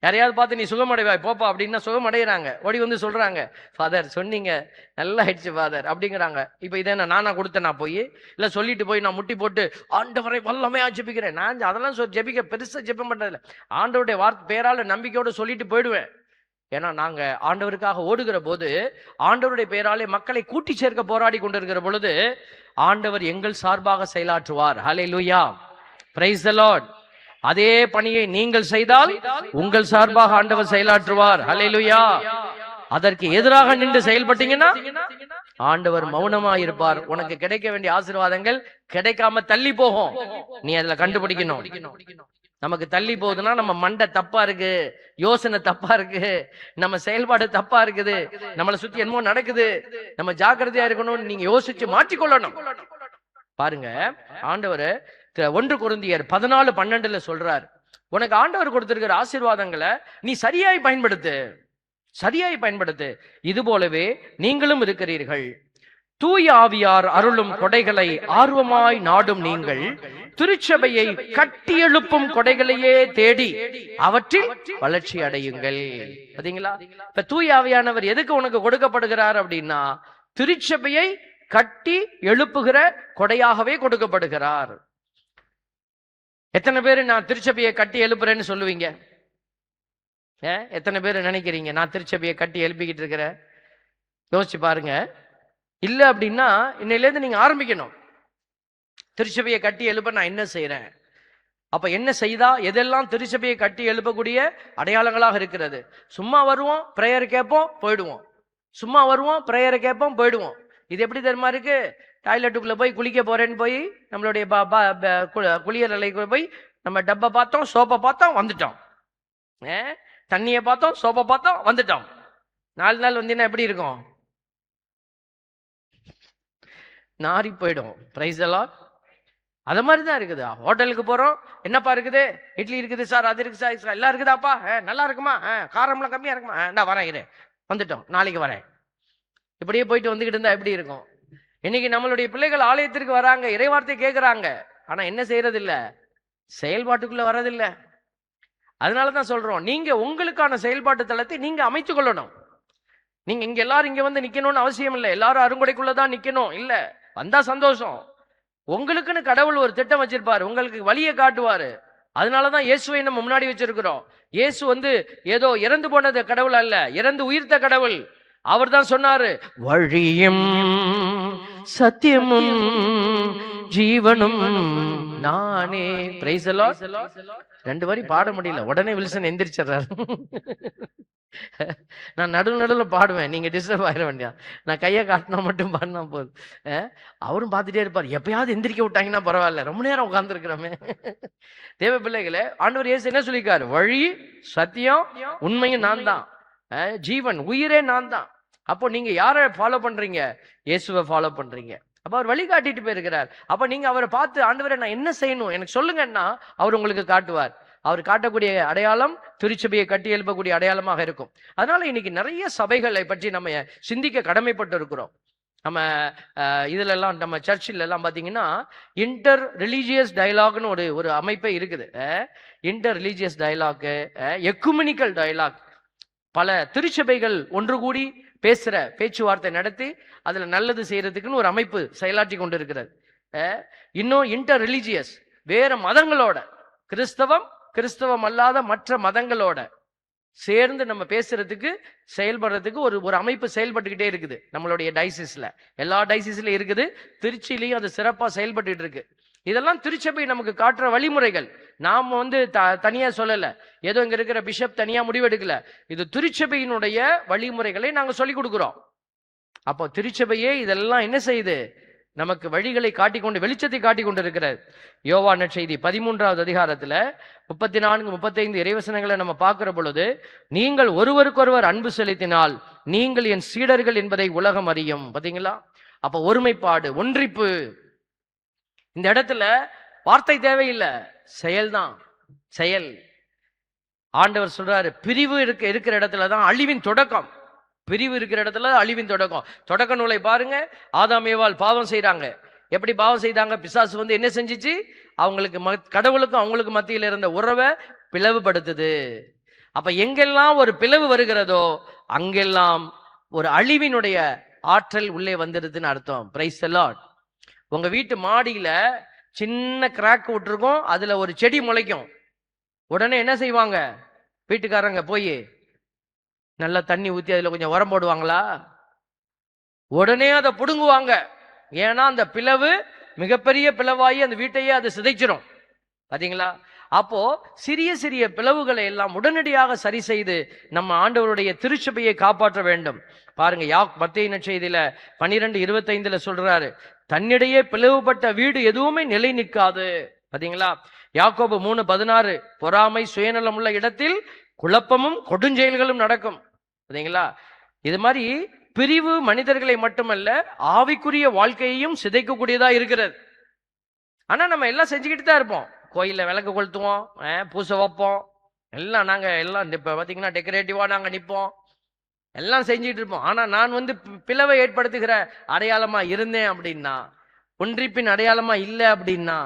யாரையாவது பார்த்து நீ சுகமடைவாய் போப்பா அப்படின்னா சுகமடைகிறாங்க, ஓடி வந்து சொல்றாங்க, ஃபாதர் சொன்னீங்க நல்லா ஆயிடுச்சு ஃபாதர் அப்படிங்கிறாங்க. இப்ப இதை நானா கொடுத்தேன், நான் போய் இல்ல சொல்லிட்டு போய் நான் முட்டி போட்டு ஆண்டவரை வல்லமையா ஜெபிக்கிறேன், நான் அதெல்லாம் ஜெபிக்க பெருசா ஜெபம் பண்றதில்ல, ஆண்டவருடைய வார்த்தை பேரால நம்பிக்கையோட சொல்லிட்டு போயிடுவேன். ஏன்னா நாங்க ஆண்டவருக்காக ஓடுகிற போது, ஆண்டவருடைய பெயராலே மக்களை கூட்டி சேர்க்க போராடி கொண்டிருக்கிற பொழுது ஆண்டவர் எங்கள் சார்பாக செயலாற்றுவார். ஹல்லேலூயா, பிரைஸ் தி லார்ட். அதே பணியை நீங்கள் செய்தால் உங்கள் சார்பாக ஆண்டவர் செயலாற்றுவார். ஹல்லேலூயா. அதற்கு எதிராக நின்று செயல்பட்டீங்கன்னா ஆண்டவர் மௌனமா இருப்பார். உனக்கு கிடைக்க வேண்டிய ஆசீர்வாதங்கள் கிடைக்காம தள்ளி போகும். நீ அதுல கண்டுபிடிக்கணும். நமக்கு தள்ளி போகுதுன்னா நம்ம மண்டை தப்பா இருக்கு, யோசனை தப்பா இருக்கு, நம்ம செயல்பாடு தப்பா இருக்குது, நம்மளை சுத்தி என்னமோ நடக்குது, நம்ம ஜாக்கிரதையா இருக்கணும்னு நீங்க யோசிச்சு மாற்றிக்கொள்ளணும். பாருங்க, ஆண்டவர் 1 கொரிந்தியர் 14:12 சொல்றார், உனக்கு ஆண்டவர் கொடுத்திருக்கிற ஆசீர்வாதங்களை நீ சரியாய் பயன்படுத்து, சரியாய் பயன்படுத்து. இது போலவே நீங்களும் இருக்கிறீர்கள். தூய ஆவியார் அருளும் கொடைகளை ஆர்வமாய் நாடும் நீங்கள் திருச்சபையை கட்டி எழுப்பும் கொடைகளையே தேடி அவற்றில் வளர்ச்சி அடையுங்கள். பாத்தீங்களா? இப்ப தூய ஆவியானவர் எதுக்கு உனக்கு கொடுக்கப்படுகிறார் அப்படின்னா, திருச்சபையை கட்டி எழுப்புகிற கொடையாகவே கொடுக்கப்படுகிறார். எத்தனை பேரு நான் திருச்சபையை கட்டி எழுப்புறேன்னு சொல்லுவீங்க? எத்தனை பேர் நினைக்கிறீங்க நான் திருச்சபையை கட்டி எழுப்பிக்கிட்டு இருக்கிறேன்? யோசிச்சு பாருங்க. இல்ல அப்படின்னா இன்னையிலேருந்து நீங்க ஆரம்பிக்கணும். திருச்சபையை கட்டி எழுப்ப நான் என்ன செய்யறேன், அப்ப என்ன செய்தா எதெல்லாம் திருச்சபையை கட்டி எழுப்பக்கூடிய அடையாளங்களாக இருக்கிறது. சும்மா வருவோம், பிரேயர் கேட்போம், போயிடுவோம். சும்மா வருவோம், பிரேயரை கேட்போம், போயிடுவோம். இது எப்படி தெரியுமா இருக்கு? டாய்லெட்டுக்குள்ள போய் குளிக்க போறேன்னு போய் நம்மளுடைய குளியல் அறைக்கு போய் நம்ம டப்பை பார்த்தோம், சோப்பை பார்த்தோம், வந்துட்டோம். தண்ணியை பார்த்தோம், சோப்பை பார்த்தோம், வந்துட்டோம். 4 நாள் வந்தீங்கன்னா எப்படி இருக்கும்? நாரி போயிடும். Price the Lord. அது மாதிரிதான் இருக்குது. ஹோட்டலுக்கு போறோம், என்னப்பா இருக்குது? இட்லி இருக்குது சார், அது இருக்கு சார், எல்லாம் இருக்குதாப்பா? நல்லா இருக்குமா? காரம்லாம் கம்மியா இருக்குமா? நான் வரேன், இரு, வந்துட்டோம், நாளைக்கு வரேன். இப்படியே போயிட்டு வந்துகிட்டு இருந்தா எப்படி இருக்கும்? இன்னைக்கு நம்மளுடைய பிள்ளைகள் ஆலயத்திற்கு வராங்க, இறைவார்த்தை கேட்கிறாங்க, ஆனா என்ன செய்யறது இல்ல, செயல்பாட்டுக்குள்ள வரதில்லை. அதனாலதான் சொல்றோம், நீங்க உங்களுக்கான செயல்பாட்டு தளத்தை நீங்க அமைத்துக் கொள்ளணும். நீங்க இங்க எல்லாரும் இங்க வந்து நிக்கணும்னு அவசியம் இல்லை, எல்லாரும் அருங்கொடைக்குள்ளதான் நிக்கணும் இல்ல. வந்தா சந்தோஷம். உங்களுக்குன்னு கடவுள் ஒரு திட்டம் வச்சிருப்பாரு, உங்களுக்கு வழியை காட்டுவாரு. அதனாலதான் இயேசுவை நம்ம முன்னாடி வச்சிருக்கிறோம். இயேசு ஏதோ இறந்து போனது கடவுள் அல்ல, இறந்து உயிர்த்த கடவுள். அவர் தான் சொன்னாரு, வழியும் சத்தியமும் ஜீவனும் நானே. Price the Lord. 2 வரி பாட முடியல, உடனே வில்சன் எந்திரிச்சாரு. நான் நடுவில் பாடுவேன், நீங்க டிஸ்டர்ப் ஆயிட வேண்டிய. நான் கையை காட்டினா மட்டும் பாடினா போதும். அவரும் பார்த்துட்டே இருப்பார், எப்பயாவது எந்திரிக்க விட்டாங்கன்னா பரவாயில்ல, ரொம்ப நேரம் உட்கார்ந்து இருக்கிறோமே. தேவ பிள்ளைகளே, ஆண்டவர் இயேசு என்ன சொல்லியிருக்காரு? வழி, சத்தியம், உண்மையும் நான் தான், ஜீவன், உயிரே நான் தான். அப்போ நீங்க யாரை ஃபாலோ பண்றீங்க? இயேசுவை ஃபாலோ பண்றீங்க. அப்ப அவர் வழி காட்டிட்டு போயிருக்கிறார். அப்ப நீங்க அவரை பார்த்து, ஆண்டவரை நான் என்ன செய்யணும் எனக்கு சொல்லுங்கன்னா அவர் உங்களுக்கு காட்டுவார். அவர் காட்டக்கூடிய அடையாளம் திருச்சபையை கட்டி எழுப்பக்கூடிய அடையாளமாக இருக்கும். அதனால இன்னைக்கு நிறைய சபைகளை பற்றி நம்ம சிந்திக்க கடமைப்பட்டு இருக்கிறோம். நம்ம இதுல எல்லாம், நம்ம சர்ச்சில் எல்லாம் பாத்தீங்கன்னா இன்டர் ரிலீஜியஸ் டயலாக்னு ஒரு அமைப்பே இருக்குது. Inter religious dialogue, ecumenical dialogue. பல திருச்சபைகள் ஒன்று கூடி பேசுற பேச்சுவார்த்தை நடத்தி அதுல நல்லது செய்யறதுக்குன்னு ஒரு அமைப்பு செயலாற்றி கொண்டு இருக்கிறது. இன்னும் இன்டர் ரிலீஜியஸ், வேற மதங்களோட, கிறிஸ்தவம் அல்லாத மற்ற மதங்களோட சேர்ந்து நம்ம பேசுறதுக்கு, செயல்படுறதுக்கு ஒரு அமைப்பு செயல்பட்டுக்கிட்டே இருக்குது நம்மளுடைய டைசிஸ்ல. எல்லா டைசிஸ்லயும் இருக்குது, திருச்சியிலையும் அது சிறப்பா செயல்பட்டு இருக்கு. இதெல்லாம் திருச்சபை நமக்கு காட்டுற வழிமுறைகள். நாம தனியா சொல்லல, ஏதோ இங்க இருக்கிற பிஷப் தனியா முடிவெடுக்கல. இது திருச்சபையினுடைய வழிமுறைகளை நாங்க சொல்லி கொடுக்கிறோம். அப்போ திருச்சபையே இதெல்லாம் என்ன செய்யுது? நமக்கு வழிகளை காட்டிக்கொண்டு, வெளிச்சத்தை காட்டிக் கொண்டு இருக்கிறது. யோவான் நற்செய்தி 13வது அதிகாரத்துல 34, 35 இறைவசனங்களை நம்ம பார்க்கிற பொழுது, நீங்கள் ஒருவருக்கொருவர் அன்பு செலுத்தினால் நீங்கள் என் சீடர்கள் என்பதை உலகம் அறியும். பாத்தீங்களா? அப்ப ஒருமைப்பாடு, ஒன்றிப்பு. இந்த இடத்துல வார்த்தை தேவையில்லை, செயல்தான். செயல். ஆண்டவர் சொல்றாரு, பிரிவு இருக்கிற இடத்துலதான் அழிவின் தொடக்கம். பிரிவு இருக்கிற இடத்துல அழிவின் தொடக்கம். தொடக்க நூலை பாருங்க. ஆதாம் ஏவாள் பாவம் செய்யறாங்க. எப்படி பாவம் செய்தாங்க? பிசாசு என்ன செஞ்சிச்சு? அவங்களுக்கு கடவுளுக்கும் அவங்களுக்கு மத்தியில் இருந்த உறவை பிளவுபடுத்துது. அப்ப எங்கெல்லாம் ஒரு பிளவு வருகிறதோ அங்கெல்லாம் ஒரு அழிவினுடைய ஆற்றல் உள்ளே வந்துடுதுன்னு அர்த்தம். Price the Lord. உங்க வீட்டு மாடியில சின்ன கிராக் விட்டுருக்கும், அதுல ஒரு செடி முளைக்கும். உடனே என்ன செய்வாங்க வீட்டுக்காரங்க? போய் நல்லா தண்ணி ஊற்றி அதில் கொஞ்சம் உரம் போடுவாங்களா? உடனே அதை புடுங்குவாங்க. ஏன்னா அந்த பிளவு மிகப்பெரிய பிளவாகி அந்த வீட்டையே அது சிதைச்சிரும். பாத்தீங்களா? அப்போ சிறிய சிறிய பிளவுகளை எல்லாம் உடனடியாக சரி செய்து நம்ம ஆண்டவருடைய திருச்சபையை காப்பாற்ற வேண்டும். பாருங்க, மத்தேயு நற்செய்தியில 12:25 சொல்றாரு, தன்னிடையே பிளவுபட்ட வீடு எதுவுமே நிலை நிற்காது. பாத்தீங்களா? யாக்கோபு 3:16, பொறாமை சுயநலம் உள்ள இடத்தில் குழப்பமும் கொடுஞ்செயல்களும் நடக்கும். பாத்தீங்களா? இது மாதிரி பிரிவு மனிதர்களை மட்டுமல்ல, ஆவிக்குரிய வாழ்க்கையையும் சிதைக்கக்கூடியதா இருக்கிறது. ஆனா நம்ம எல்லாம் செஞ்சுக்கிட்டு தான் இருப்போம். கோயில்ல விளக்கு கொளுத்துவோம், பூசை வைப்போம், எல்லாம் நாங்க எல்லாம் இப்ப பாத்தீங்கன்னா டெக்கரேட்டிவா நாங்க நிற்போம், எல்லாம் செஞ்சுட்டு இருப்போம். ஆனா நான் பிளவை ஏற்படுத்துகிற அடையாளமா இருந்தேன் அப்படின்னா, ஒன்றிப்பின் அடையாளமா இல்லை அப்படின்னா,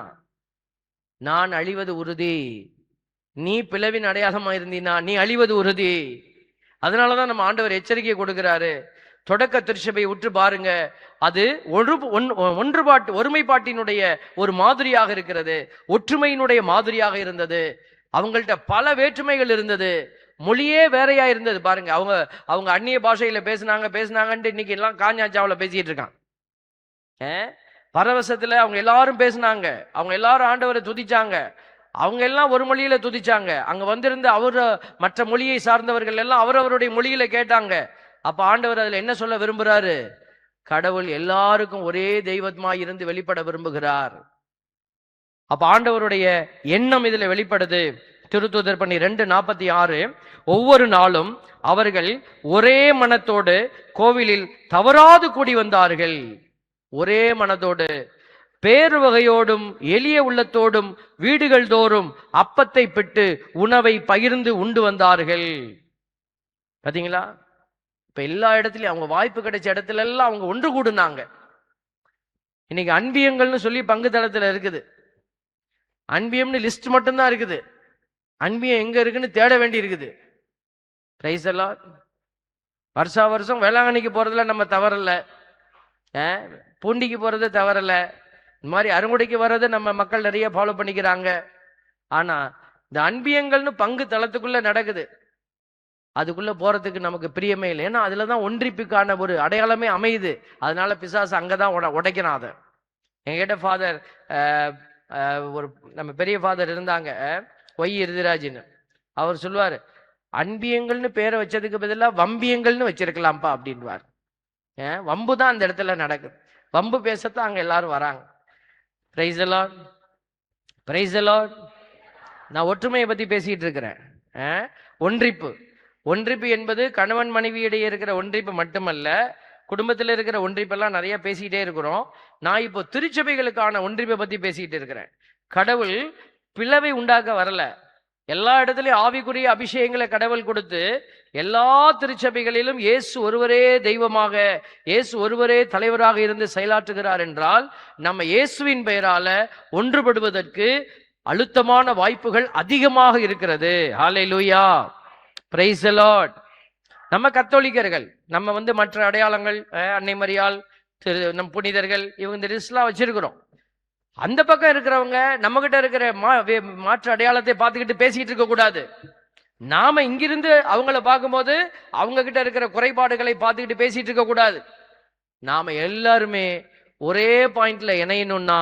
நான் அழிவது உறுதி. நீ பிளவின் அடையாளமா இருந்தீனா நீ அழிவது உறுதி. அதனாலதான் நம்ம ஆண்டவர் எச்சரிக்கை கொடுக்கிறாரு. தொடக்க திருச்சபை உற்று பாருங்க. அது ஒன்றுபாட்டு ஒருமைப்பாட்டினுடைய ஒரு மாதிரியாக இருக்கிறது, ஒற்றுமையினுடைய மாதிரியாக இருந்தது. அவங்கள்ட்ட பல வேற்றுமைகள் இருந்தது, மொழியே வேறையா இருந்தது. பாருங்க, அவங்க அந்நிய பாஷையில பேசினாங்கன்ட்டு இன்னைக்கு எல்லாம் காஞ்சாச்சாவில பேசிட்டு இருக்கான். பரவசத்துல அவங்க எல்லாரும் பேசினாங்க, அவங்க எல்லாரும் ஆண்டவரை துதிச்சாங்க, அவங்க எல்லாம் ஒரு மொழியில துதிச்சாங்க. அங்க வந்திருந்த மற்ற மொழியை சார்ந்தவர்கள் எல்லாம் அவரவருடைய மொழியில கேட்டாங்க. அப்ப ஆண்டவர் அதுல என்ன சொல்ல விரும்புறாரு? கடவுள் எல்லாருக்கும் ஒரே தெய்வமாய் இருந்து வெளிப்பட விரும்புகிறார். அப்ப ஆண்டவருடைய எண்ணம் இதுல வெளிப்படுது. திருத்தூதர் பணி 2:46, ஒவ்வொரு நாளும் அவர்கள் ஒரே மனத்தோடு கோவிலில் தவறாது கூடி வந்தார்கள். ஒரே மனதோடு, பேறு வகையோடும் எளிய உள்ளத்தோடும் வீடுகள் தோறும் அப்பத்தை பிட்டு உணவை பகிர்ந்து உண்டு வந்தார்கள். பாத்தீங்களா? இப்ப எல்லா இடத்துலயும் அவங்க வாய்ப்பு கிடைச்ச இடத்துல எல்லாம் அவங்க ஒன்று கூடுனாங்க. இன்னைக்கு அன்பியங்கள்னு சொல்லி பங்கு தளத்துல இருக்குது. அன்பியம்னு லிஸ்ட் மட்டும்தான் இருக்குது. அன்பியம் எங்க இருக்குன்னு தேட வேண்டி இருக்குது. பிரைஸ் எல்லாம் வருஷா வருஷம் வேளாங்கண்ணிக்கு போறதுல நம்ம தவறல, பூண்டிக்கு போறது தவறல, இந்த மாதிரி அருங்குடைக்கு வர்றது நம்ம மக்கள் நிறைய ஃபாலோ பண்ணிக்கிறாங்க. ஆனா இந்த அன்பியங்கள்னு பங்கு தளத்துக்குள்ள நடக்குது, அதுக்குள்ள போறதுக்கு நமக்கு பிரியமே இல்லை. ஏன்னா அதுலதான் ஒன்றிப்புக்கான ஒரு அடையாளமே அமையுது. அதனால பிசாசு அங்கதான் உடைக்கிறான். அதை எங்கிட்ட ஃபாதர் ஒரு நம்ம பெரிய ஃபாதர் இருந்தாங்க, ஒய் இருதிராஜின்னு. அவர் சொல்லுவாரு, அன்பியங்கள்னு பேரை வச்சதுக்கு பதிலாக வம்பியங்கள்னு வச்சிருக்கலாம்ப்பா அப்படின்வார். வம்பு தான் அந்த இடத்துல நடக்குது. வம்பு பேசத்தான் அங்க எல்லாரும் வராங்க. Price the lord, praise the Lord. நான் ஒற்றுமையை பத்தி பேசிட்டு இருக்கிறேன். ஒன்றிப்பு, ஒன்றிப்பு என்பது கணவன் மனைவியிடையே இருக்கிற ஒன்றிப்பு மட்டுமல்ல, குடும்பத்தில் இருக்கிற ஒன்றிப்பெல்லாம் நிறைய பேசிக்கிட்டே இருக்கிறோம். நான் இப்போ திருச்சபைகளுக்கான ஒன்றிப்பை பத்தி பேசிட்டு இருக்கிறேன். கடவுள் பிளவை உண்டாக்க வரல. எல்லா இடத்துலயும் ஆவிக்குரிய அபிஷேகங்களை கடவுள் கொடுத்து எல்லா திருச்சபைகளிலும் இயேசு ஒருவரே தெய்வமாக, இயேசு ஒருவரே தலைவராக இருந்து செயலாற்றுகிறார் என்றால், நம்ம இயேசுவின் பெயரால ஒன்றுபடுவதற்கு அழுத்தமான வாய்ப்புகள் அதிகமாக இருக்கிறது. ஹல்லேலூயா, பிரைஸ் தி லார்ட். நம்ம கத்தோலிக்கர்கள், நம்ம மற்ற அடையாளங்கள், அன்னை மரியாள், நம் புனிதர்கள், இவங்க இந்த லிஸ்ட்லாம் வச்சிருக்கிறோம். அந்த பக்கம் இருக்கிறவங்க நம்ம கிட்ட இருக்கிற மாற்று அடையாளத்தை பார்த்துக்கிட்டு பேசிக்கிட்டு இருக்க கூடாது. நாம இங்கிருந்து அவங்கள பார்க்கும்போது அவங்க கிட்ட இருக்கிற குறைபாடுகளை பார்த்துக்கிட்டு பேசிட்டு இருக்க கூடாது. நாம எல்லாருமே ஒரே பாயிண்ட்ல இணையணும்னா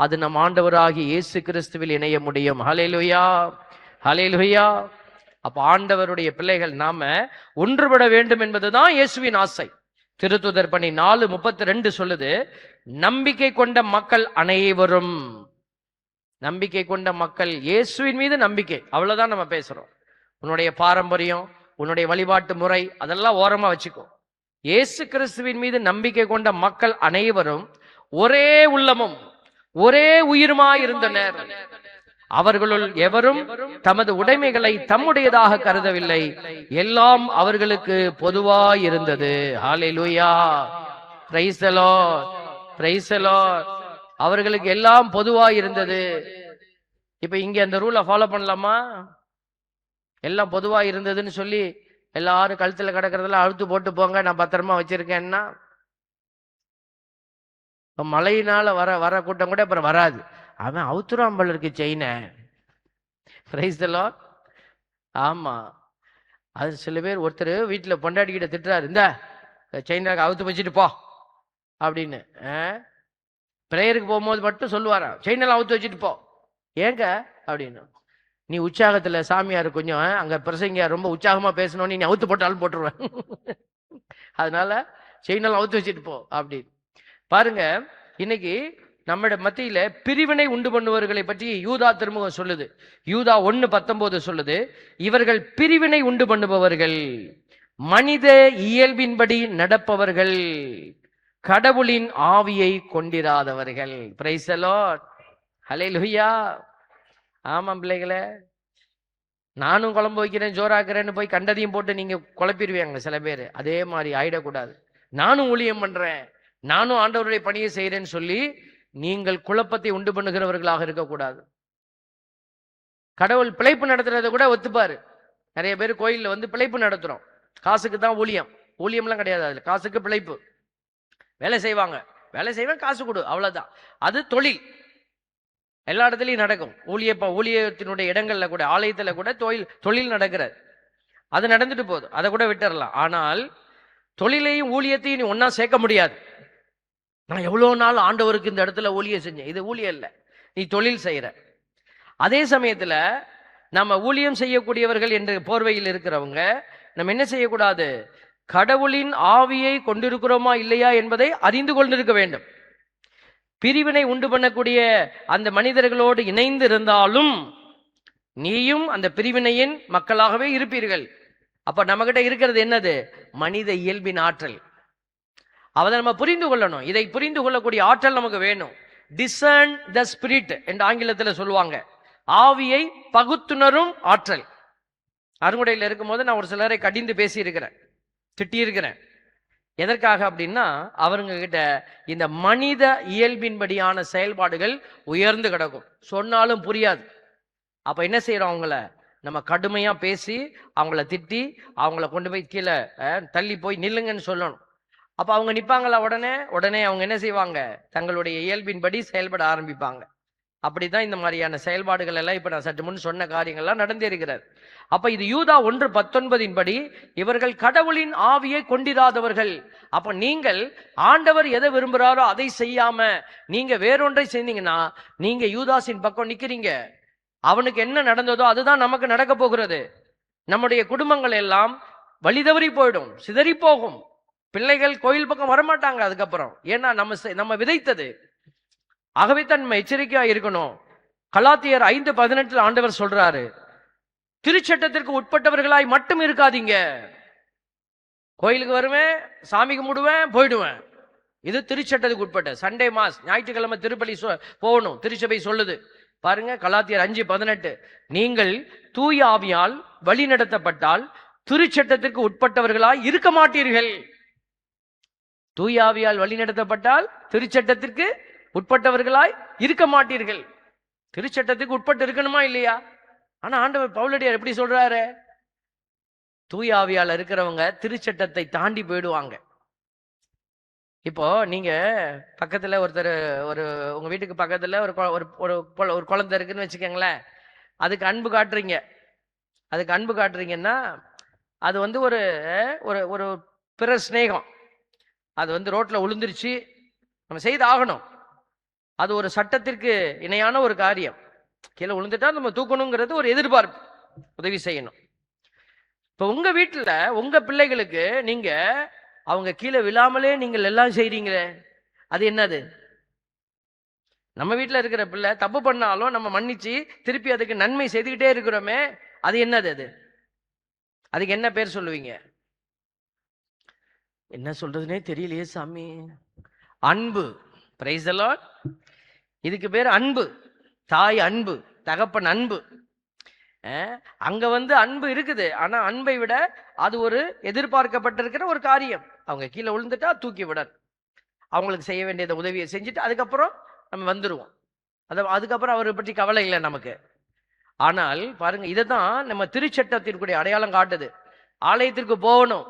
அது நம் ஆண்டவராகிய இயேசு கிறிஸ்துவில் இணைய முடியும். ஹல்லேலூயா, ஹல்லேலூயா. அப்ப ஆண்டவருடைய பிள்ளைகள் நாம ஒன்றுபட வேண்டும் என்பதுதான் இயேசுவின் ஆசை. திருத்துதர் பணி 4:32 சொல்லுது, நம்பிக்கை கொண்ட மக்கள் அனைவரும். நம்பிக்கை கொண்ட மக்கள், இயேசுவின் மீது நம்பிக்கை, அவ்வளவுதான் நம்ம பேசுறோம். உன்னுடைய பாரம்பரியம், உன்னுடைய வழிபாட்டு முறை அதெல்லாம் ஓரமா வச்சுக்கோ. இயேசு கிறிஸ்துவின் மீது நம்பிக்கை கொண்ட மக்கள் அனைவரும் ஒரே உள்ளமும் ஒரே உயிருமாயிருந்தனர். அவர்களுள் எவரும் தமது உடைமைகளை தம்முடையதாக கருதவில்லை, எல்லாம் அவர்களுக்கு பொதுவாயிருந்தது. Hallelujah, praise the lord, praise the lord. அவர்களுக்கு எல்லாம் பொதுவாயிருந்தது. இப்ப இங்க அந்த ரூலை ஃபாலோ பண்ணலாமா? எல்லாம் பொதுவா இருந்ததுன்னு சொல்லி எல்லாரும் கழுத்துல கிடக்கிறதெல்லாம் அழுத்து போட்டு போங்க, நான் பத்திரமா வச்சிருக்கேன்னா மழையினால வர கூட்டம் கூட அப்புறம் வராது. அவன் அவுத்துராம்பல் இருக்கு செயினை. Price the Lord. ஆமா, அது சில பேர் ஒருத்தர் வீட்டுல பொண்டாட்டிக்கிட்ட திட்டுறாரு, இந்த செயினாக அவுத்து வச்சுட்டு போ அப்படின்னு. பிரேயருக்கு போகும்போது மட்டும் சொல்லுவாரா, செயினெல்லாம் அவுத்து வச்சுட்டு போ. ஏங்க அப்படின்னு, நீ உற்சாகத்துல சாமியார் கொஞ்சம் அங்க பிரசங்கியார் ரொம்ப உற்சாகமா பேசணும்னு நீ அவுத்து போட்டாலும் போட்டுருவேன். அதனால செயினெல்லாம் அவுத்து வச்சுட்டு போ அப்படின்னு. பாருங்க, இன்னைக்கு நம்முடைய மத்தியில பிரிவினை உண்டு பண்ணுவர்களை பற்றி யூதா திருமுகம் சொல்லுது. யூதா 1:19 சொல்லுது, இவர்கள் பிரிவினை உண்டு பண்ணுபவர்கள், மனித இயல்பின்படி நடப்பவர்கள், கடவுளின் ஆவியை கொண்டிராதவர்கள். பிரைஸ் தி லார்ட், ஹல்லேலூயா. ஆமாம் பிள்ளைகளே, நானும் குழம்பு வைக்கிறேன் ஜோராக்குறேன்னு போய் கண்டதையும் போட்டு நீங்க குழப்பிடுவீங்க சில பேர். அதே மாதிரி ஆயிடக்கூடாது. நானும் ஊழியம் பண்றேன், நானும் ஆண்டவருடைய பணியை செய்யறேன்னு சொல்லி நீங்கள் குழப்பத்தை உண்டு பண்ணுகிறவர்களாக இருக்கக்கூடாது. கடவுள் பிழைப்பு நடத்துறத கூட ஒத்துப்பாரு. நிறைய பேர் கோயில்ல வந்து பிழைப்பு நடத்துறோம், காசுக்கு தான் ஊழியம். ஊழியம்லாம் கிடையாது, அதுல காசுக்கு பிழைப்பு. வேலை செய்வாங்க, வேலை செய்வேன் காசு கொடு, அவ்வளவுதான். அது தொழில், எல்லா இடத்துலையும் நடக்கும். ஊழியத்தினுடைய இடங்கள்ல கூட, ஆலயத்துல கூட தொழில் நடக்கிறது. அது நடந்துட்டு போகுது, அதை கூட விட்டுறலாம். ஆனால் தொழிலையும் ஊழியத்தையும் நீ ஒன்னா சேர்க்க முடியாது. நான் எவ்வளவு நாள் ஆண்டவருக்கு இந்த இடத்துல ஊழியம் செஞ்சேன், இது ஊழியம் இல்லை, நீ தொழில் செய்யற. அதே சமயத்துல நம்ம ஊழியம் செய்யக்கூடியவர்கள் என்ற போர்வையில் இருக்கிறவங்க நம்ம என்ன செய்யக்கூடாது, கடவுளின் ஆவியை கொண்டிருக்கிறோமா இல்லையா என்பதை அறிந்து கொண்டிருக்க வேண்டும். பிரிவினை உண்டு பண்ணக்கூடிய அந்த மனிதர்களோடு இணைந்து இருந்தாலும் நீயும் அந்த பிரிவினையின் மக்களாகவே இருப்பீர்கள். அப்ப நம்ம கிட்ட இருக்கிறது என்னது, மனித இயல்பின் ஆற்றல். அதை நம்ம புரிந்து கொள்ளணும். இதை புரிந்து கொள்ளக்கூடிய ஆற்றல் நமக்கு வேணும். டிசர்ன் த ஸ்பிரிட் என்று ஆங்கிலத்தில் சொல்லுவாங்க. ஆவியை பகுத்துணரும் ஆற்றல். அருங்குடையில் இருக்கும் போது நான் ஒரு சிலரை கடிந்து பேசி இருக்கிறேன், திட்டி இருக்கிறேன். எதற்காக அப்படின்னா, அவருங்க கிட்ட இந்த மனித இயல்பின்படியான செயல்பாடுகள் உயர்ந்து கிடக்கும், சொன்னாலும் புரியாது. அப்ப என்ன செய்யறோம், அவங்கள நம்ம கடுமையா பேசி அவங்கள திட்டி அவங்கள கொண்டு போய் கீழே தள்ளி போய் நில்லுங்கன்னு சொல்லணும். அப்ப அவங்க நிப்பாங்களா? உடனே அவங்க என்ன செய்வாங்க, தங்களுடைய இயல்பின்படி செயல்பட ஆரம்பிப்பாங்க. அப்படிதான் இந்த மாதிரியான செயல்பாடுகள் எல்லாம் இப்ப நான் சற்று முன் சொன்ன காரியங்கள்லாம் நடந்திருக்கிறது. அப்ப இது யூதா 1:19 படி இவர்கள் கடவுளின் ஆவியை கொண்டிராதவர்கள். அப்ப நீங்கள் ஆண்டவர் எதை விரும்புகிறாரோ அதை செய்யாம நீங்க வேறொன்றை செய்தீங்கன்னா நீங்க யூதாஸின் பக்கம் நிக்கிறீங்க. அவனுக்கு என்ன நடந்ததோ அதுதான் நமக்கு நடக்க போகிறது. நம்முடைய குடும்பங்கள் எல்லாம் வழிதவறி போயிடும், சிதறி போகும். பிள்ளைகள் கோயில் பக்கம் வரமாட்டாங்க அதுக்கப்புறம். ஏன்னா நம்ம விதைத்தது. ஆகவே தான் நம்ம எச்சரிக்கையா இருக்கணும். கலாத்தியர் 5:18 ஆண்டவர் சொல்றாரு, திருச்சட்டத்திற்கு உட்பட்டவர்களாய் மட்டும் இருக்காதீங்க. கோயிலுக்கு வருவேன், சாமி கும்பிடுவேன், போயிடுவேன், இது திருச்சட்டத்துக்கு உட்பட்ட. சண்டே மாஸ், ஞாயிற்றுக்கிழமை திருப்பலி போகணும், திருச்சபை சொல்லுது பாருங்க. கலாத்தியர் 5:18, நீங்கள் தூய ஆவியால் வழி நடத்தப்பட்டால் திருச்சட்டத்திற்கு உட்பட்டவர்களாய் இருக்க மாட்டீர்கள். தூய ஆவியால் வழி நடத்தப்பட்டால் திருச்சட்டத்திற்கு உட்பட்டவர்களாய் இருக்க மாட்டீர்கள். திருச்சட்டத்துக்கு உட்பட்டு இருக்கணுமா இல்லையா? ஆனா ஆண்டவர் பவுலடியார் எப்படி சொல்றாரு, தூய ஆவியால் இருக்கிறவங்க திருச்சட்டத்தை தாண்டி போயிடுவாங்க. இப்போ நீங்க பக்கத்துல உங்க வீட்டுக்கு பக்கத்துல ஒரு குழந்தை இருக்குன்னு வச்சுக்கோங்களேன். அதுக்கு அன்பு காட்டுறீங்கன்னா அது வந்து ஒரு ஒரு பிற ஸ்நேகம். அது வந்து ரோட்ல விழுந்துருச்சு, நம்ம செய்து ஆகணும். அது ஒரு சட்டத்திற்கு இணையான ஒரு காரியம். கீழே விழுந்துட்டா நம்ம தூக்கணுங்கிறது ஒரு எதிர்பார்ப்பு, உதவி செய்யணும். இப்ப உங்க வீட்டுல உங்க பிள்ளைகளுக்கு நீங்க அவங்க கீழே விழாமலே நீங்கள் எல்லாம் செய்றீங்களே, அது என்னது? நம்ம வீட்டுல இருக்கிற பிள்ளை தப்பு பண்ணாலும் நம்ம மன்னிச்சு திருப்பி அதுக்கு நன்மை செய்துக்கிட்டே இருக்கிறோமே, அது என்னது? அதுக்கு என்ன பேர் சொல்லுவீங்க? என்ன சொல்றதுனே தெரியலையே சாமி. அன்பு. Price the Lord. இதுக்கு பேர் அன்பு. தாய் அன்பு, தகப்பன் அன்பு. அங்க அன்பு இருக்குது. ஆனா அன்பை விட அது ஒரு எதிர்பார்க்கப்பட்டிருக்கிற ஒரு காரியம். அவங்க கீழே விழுந்துட்டா தூக்கி விட, அவங்களுக்கு செய்ய வேண்டியதை உதவியை செஞ்சுட்டு அதுக்கப்புறம் நம்ம வந்துருவோம். அதுக்கப்புறம் அவரை பற்றி கவலை இல்லை நமக்கு. ஆனால் பாருங்க, இதை தான் நம்ம திருச்சட்டத்திற்குரிய அடையாளம் காட்டுது. ஆலயத்திற்கு போகணும்.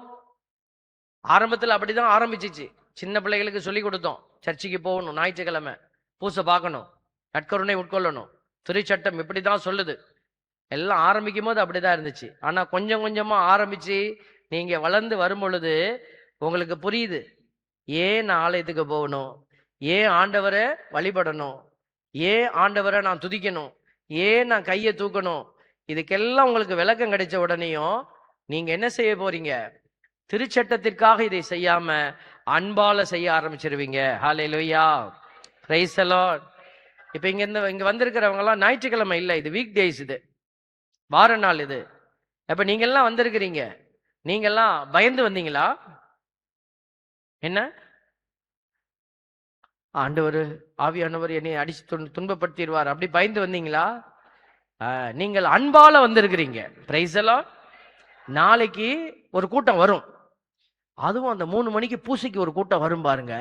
ஆரம்பத்தில் அப்படிதான் ஆரம்பிச்சிச்சு. சின்ன பிள்ளைகளுக்கு சொல்லி கொடுத்தோம், சர்ச்சைக்கு போகணும், ஞாயிற்றுக்கிழமை பூசை பார்க்கணும், நற்கருணை உட்கொள்ளணும், திருச்சட்டம் இப்படிதான் சொல்லுது. எல்லாம் ஆரம்பிக்கும் போது அப்படிதான் இருந்துச்சு. ஆனா கொஞ்சம் கொஞ்சமா ஆரம்பிச்சு நீங்க வளர்ந்து வரும் பொழுது உங்களுக்கு புரியுது, ஏன் நான் ஆலயத்துக்கு போகணும், ஏன் ஆண்டவரை வழிபடணும், ஏன் ஆண்டவரை நான் துதிக்கணும், ஏன் நான் கையை தூக்கணும். இதுக்கெல்லாம் உங்களுக்கு விளக்கம் கிடைச்ச உடனேயும் நீங்க என்ன செய்ய போறீங்க? திருச்சட்டத்திற்காக இதை செய்யாம அன்பால செய்ய ஆரம்பிச்சிருவீங்க. ஹல்லேலூயா, பிரைஸ் தி லார்ட். இப்ப இங்க வந்திருக்கிறவங்க எல்லாம் ஞாயிற்றுக்கிழமை இல்லை, இது வீக் டேஸ், இது வார நாள். இது அப்ப நீங்க எல்லாம் வந்திருக்கிறீங்க. நீங்க எல்லாம் பயந்து வந்தீங்களா? என்ன ஆண்டவர் ஆவியானவர் என்னை அடிச்சு துன்பப்படுத்திடுவார் அப்படி பயந்து வந்தீங்களா? நீங்கள் அன்பால வந்திருக்கிறீங்க. Price the Lord. நாளைக்கு ஒரு கூட்டம் வரும். அதுவும் அந்த 3 மணிக்கு பூசைக்கு ஒரு கூட்டம் வரும் பாருங்க.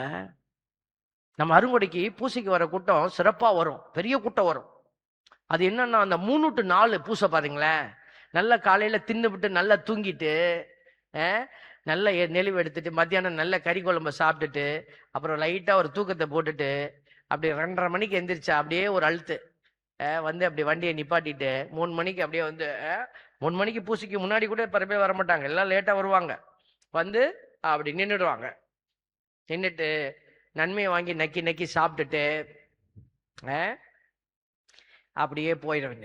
நம்ம அருங்கொடைக்கு பூசைக்கு வர கூட்டம் சிறப்பா வரும், பெரிய கூட்டம் வரும். அது என்னன்னா அந்த 3 to 4 பூசை பாருங்களேன். நல்ல காலையில தின்னுபிட்டு நல்லா தூங்கிட்டு நல்ல நெளிவு எடுத்துட்டு மத்தியானம் நல்ல கறி குழம்பு சாப்பிட்டுட்டு அப்புறம் லைட்டா ஒரு தூக்கத்தை போட்டுட்டு அப்படி 2:30 மணிக்கு எந்திரிச்சா அப்படியே ஒரு அழுத்து அப்படி வண்டியை நிப்பாட்டிட்டு 3 மணிக்கு அப்படியே 3 மணிக்கு பூசைக்கு முன்னாடி கூட பல பேர் வரமாட்டாங்க, எல்லாம் லேட்டா வருவாங்க. அப்படி நின்றுடுவாங்க. நின்றுட்டு நன்மையை வாங்கி நக்கி நக்கி சாப்பிட்டுட்டு அப்படியே போயிடும்.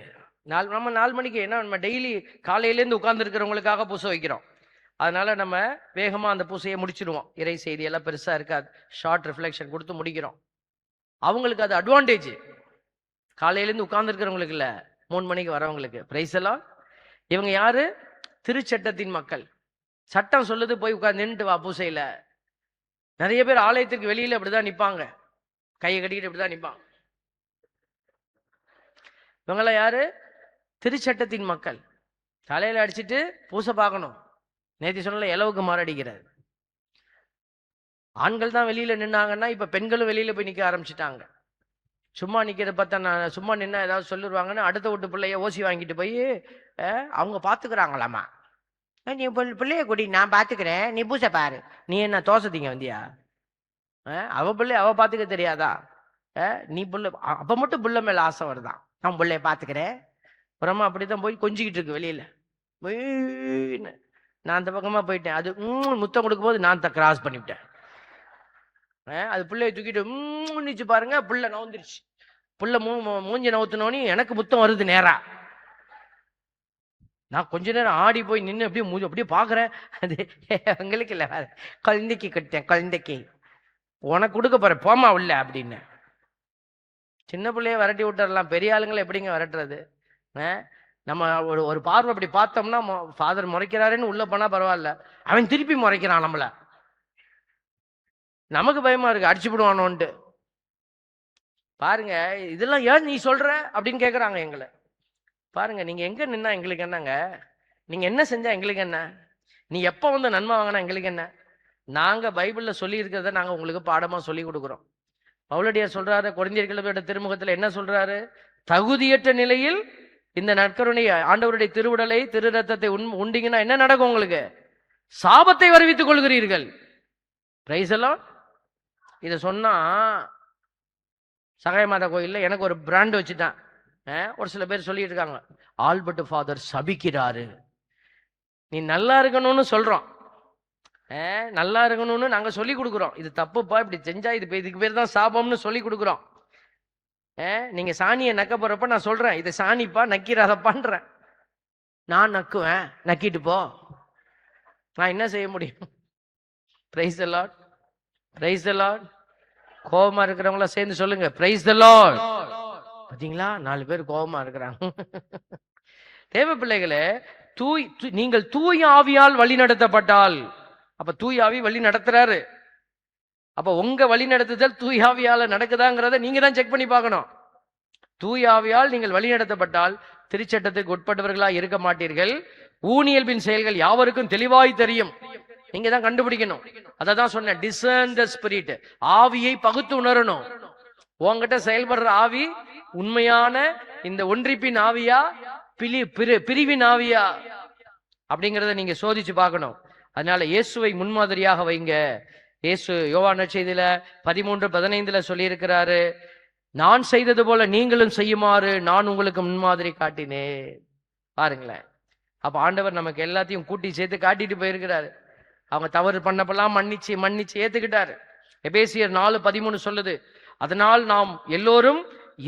நம்ம 4 மணிக்கு என்ன, நம்ம டெய்லி காலையிலேருந்து உட்கார்ந்துருக்கிறவங்களுக்காக பூசை வைக்கிறோம். அதனால நம்ம வேகமா அந்த பூசையை முடிச்சிடுவோம். இறை செய்தி எல்லாம் பெருசா இருக்காது, ஷார்ட் ரிஃப்ளெக்ஷன் கொடுத்து முடிக்கிறோம். அவங்களுக்கு அது அட்வான்டேஜ். காலையிலேருந்து உட்கார்ந்துருக்கிறவங்களுக்கு இல்லை, 3 மணிக்கு வரவங்களுக்கு. பிரைஸ் எல்லாம். இவங்க யாரு? திருச்சட்டத்தின் மக்கள். சட்டம் சொல்லுது போய் உட்கார்ந்து நின்றுட்டு வா பூசையில. நிறைய பேர் ஆலயத்துக்கு வெளியில இப்படிதான் நிப்பாங்க, கையை கட்டிக்கிட்டு இப்படிதான் நிப்பாங்க. இவங்கெல்லாம் யாரு? திருச்சட்டத்தின் மக்கள். தலையில அடிச்சுட்டு பூசை பார்க்கணும். நேற்று சொன்ன இலவுக்கு மாரடிக்கிறார். ஆண்கள் தான் வெளியில நின்னாங்கன்னா இப்ப பெண்களும் வெளியில போய் நிக்க ஆரம்பிச்சுட்டாங்க. சும்மா நிக்கிறத பார்த்தா நான் சும்மா நின்னா ஏதாவது சொல்லிடுவாங்கன்னு அடுத்த வீட்டு பிள்ளைய ஓசி வாங்கிட்டு போய் அவங்க பாத்துக்கிறாங்களாமா. நீ பிள்ளைய கூடி நான் பாத்துக்கிறேன், நீ பூசை பாரு. நீ என்ன தோசைத்தீங்க வந்தியா? அவ பிள்ளைய அவ பாத்துக்க தெரியாதா? நீ புள்ள அப்ப மட்டும் புள்ள மேல ஆசை வருதான், நான் பிள்ளைய பாத்துக்கிறேன். அப்புறமா அப்படித்தான் போய் கொஞ்சிக்கிட்டு இருக்கு வெளியில. நான் அந்த பக்கமா போயிட்டேன். அது முத்தம் கொடுக்கும் போது நான் கிராஸ் பண்ணிவிட்டேன். அது பிள்ளைய தூக்கிட்டு நிச்சு பாருங்க, புள்ள நவுந்துருச்சு. புள்ள மூஞ்சி நவுத்தினோன்னு எனக்கு முத்தம் வருது நேரா. நான் கொஞ்ச நேரம் ஆடி போய் நின்று அப்படியே அப்படியே பாக்குறேன். அது உங்களுக்கு இல்ல, குழந்தைக்கு கொடுத்தேன், குழந்தைக்கு உனக்கு கொடுக்க போறேன் போமா உள்ள அப்படின்னு. சின்ன பிள்ளைய விரட்டி விட்டுறலாம், பெரிய ஆளுங்களை எப்படிங்க விரட்டுறது? நம்ம ஒரு பார்வை அப்படி பார்த்தோம்னா ஃபாதர் முறைக்கிறாருன்னு உள்ள போனா பரவாயில்ல, அவன் திருப்பி முறைக்கிறான் நம்மள. நமக்கு பயமா இருக்கு, அடிச்சு விடுவானோன்ட்டு. பாருங்க, இதெல்லாம் ஏன் நீ சொல்ற அப்படின்னு கேக்குறாங்க எங்களை. பாருங்க, நீங்க எங்க நின்னா எங்களுக்கு என்னங்க, நீங்க என்ன செஞ்சா எங்களுக்கு என்ன, நீ எப்ப நன்மை வாங்கினா எங்களுக்கு என்ன? நாங்க பைபிள்ல சொல்லி இருக்கிறத நாங்க உங்களுக்கு பாடமா சொல்லி கொடுக்குறோம். பவுலடியார் சொல்றாரு கொரிந்தியர்களோட திருமுகத்துல என்ன சொல்றாரு? தகுதியற்ற நிலையில் இந்த நற்கருணை ஆண்டவருடைய திருவுடலை திரு ரத்தத்தை உண்டிங்கன்னா என்ன நடக்கும்? உங்களுக்கு சாபத்தை வருவித்துக் கொள்கிறீர்கள். பிரைஸ் எல்லாம். இதை சொன்னா சகாய மாதா கோயில்ல எனக்கு ஒரு பிராண்ட் வச்சுட்டான். ஒரு சில பேர் சொல்லிட்டு இருக்காங்க, ஆல்பர்ட் ஃபாதர் சபிக்கிறாரு. நீ நல்லா இருக்கணும்னு சொல்றோம், நல்லா இருக்கணும்னு நாங்க சொல்லி கொடுக்குறோம். இது தப்புப்பா, இப்படி செஞ்சா இதுக்கு பேர் தான் சாபம்னு சொல்லி கொடுக்குறோம். நீங்க சாணியை நக்க போறப்ப நான் சொல்றேன், இதை சாணிப்பா நக்கிறாதப்பான்றேன். நான் நக்குவேன், நக்கிட்டு போ, நான் என்ன செய்ய முடியும்? Price the lord, praise the Lord. கோபமா இருக்கிறவங்கள சேர்ந்து சொல்லுங்க, பிரைஸ் தி லார்ட். பாத்தீங்களா, 4 பேர் கோபமா இருக்கிறாங்க. தேவ பிள்ளைகளே, நீங்கள் தூய ஆவியால் வழி நடத்தப்பட்டால், அப்ப தூய ஆவி வழி நடத்துறாரு. அப்ப உங்க வழி நடத்துதல் தூய ஆவியால நடக்குதாங்கிறத நீங்க தான் செக் பண்ணி பார்க்கணும். தூய ஆவியால் நீங்கள் வழி நடத்தப்பட்டால் திருச்சட்டத்துக்கு உட்பட்டவர்களா இருக்க மாட்டீர்கள். ஊனியல்பின் செயல்கள் யாவருக்கும் தெளிவாய் தெரியும். நீங்க தான் கண்டுபிடிக்கணும். அததான் சொன்னேன், discern the spirit. ஆவியை பகுத்து உணரணும். உங்ககிட்ட செயல்படுற ஆவி உண்மையான இந்த ஒன்றிப்பின் ஆவியா, பிரிவின் ஆவியா அப்படிங்கிறத நீங்க சோதிச்சு பார்க்கணும். அதனால இயேசுவை முன்மாதிரியாக வைங்க. இயேசு யோவான் நற்செய்தியில 13:15 சொல்லி இருக்கிறாரு, நான் செய்தது போல நீங்களும் செய்யுமாறு நான் உங்களுக்கு முன்மாதிரி காட்டினேன். பாருங்களேன், அப்ப ஆண்டவர் நமக்கு எல்லாத்தையும் கூட்டி சேர்த்து காட்டிட்டு போயிருக்கிறாரு. அவங்க தவறு பண்ணப்பெல்லாம் மன்னிச்சு ஏத்துக்கிட்டாரு. எபேசியர் 4:13 சொல்லுது, அதனால் நாம் எல்லோரும்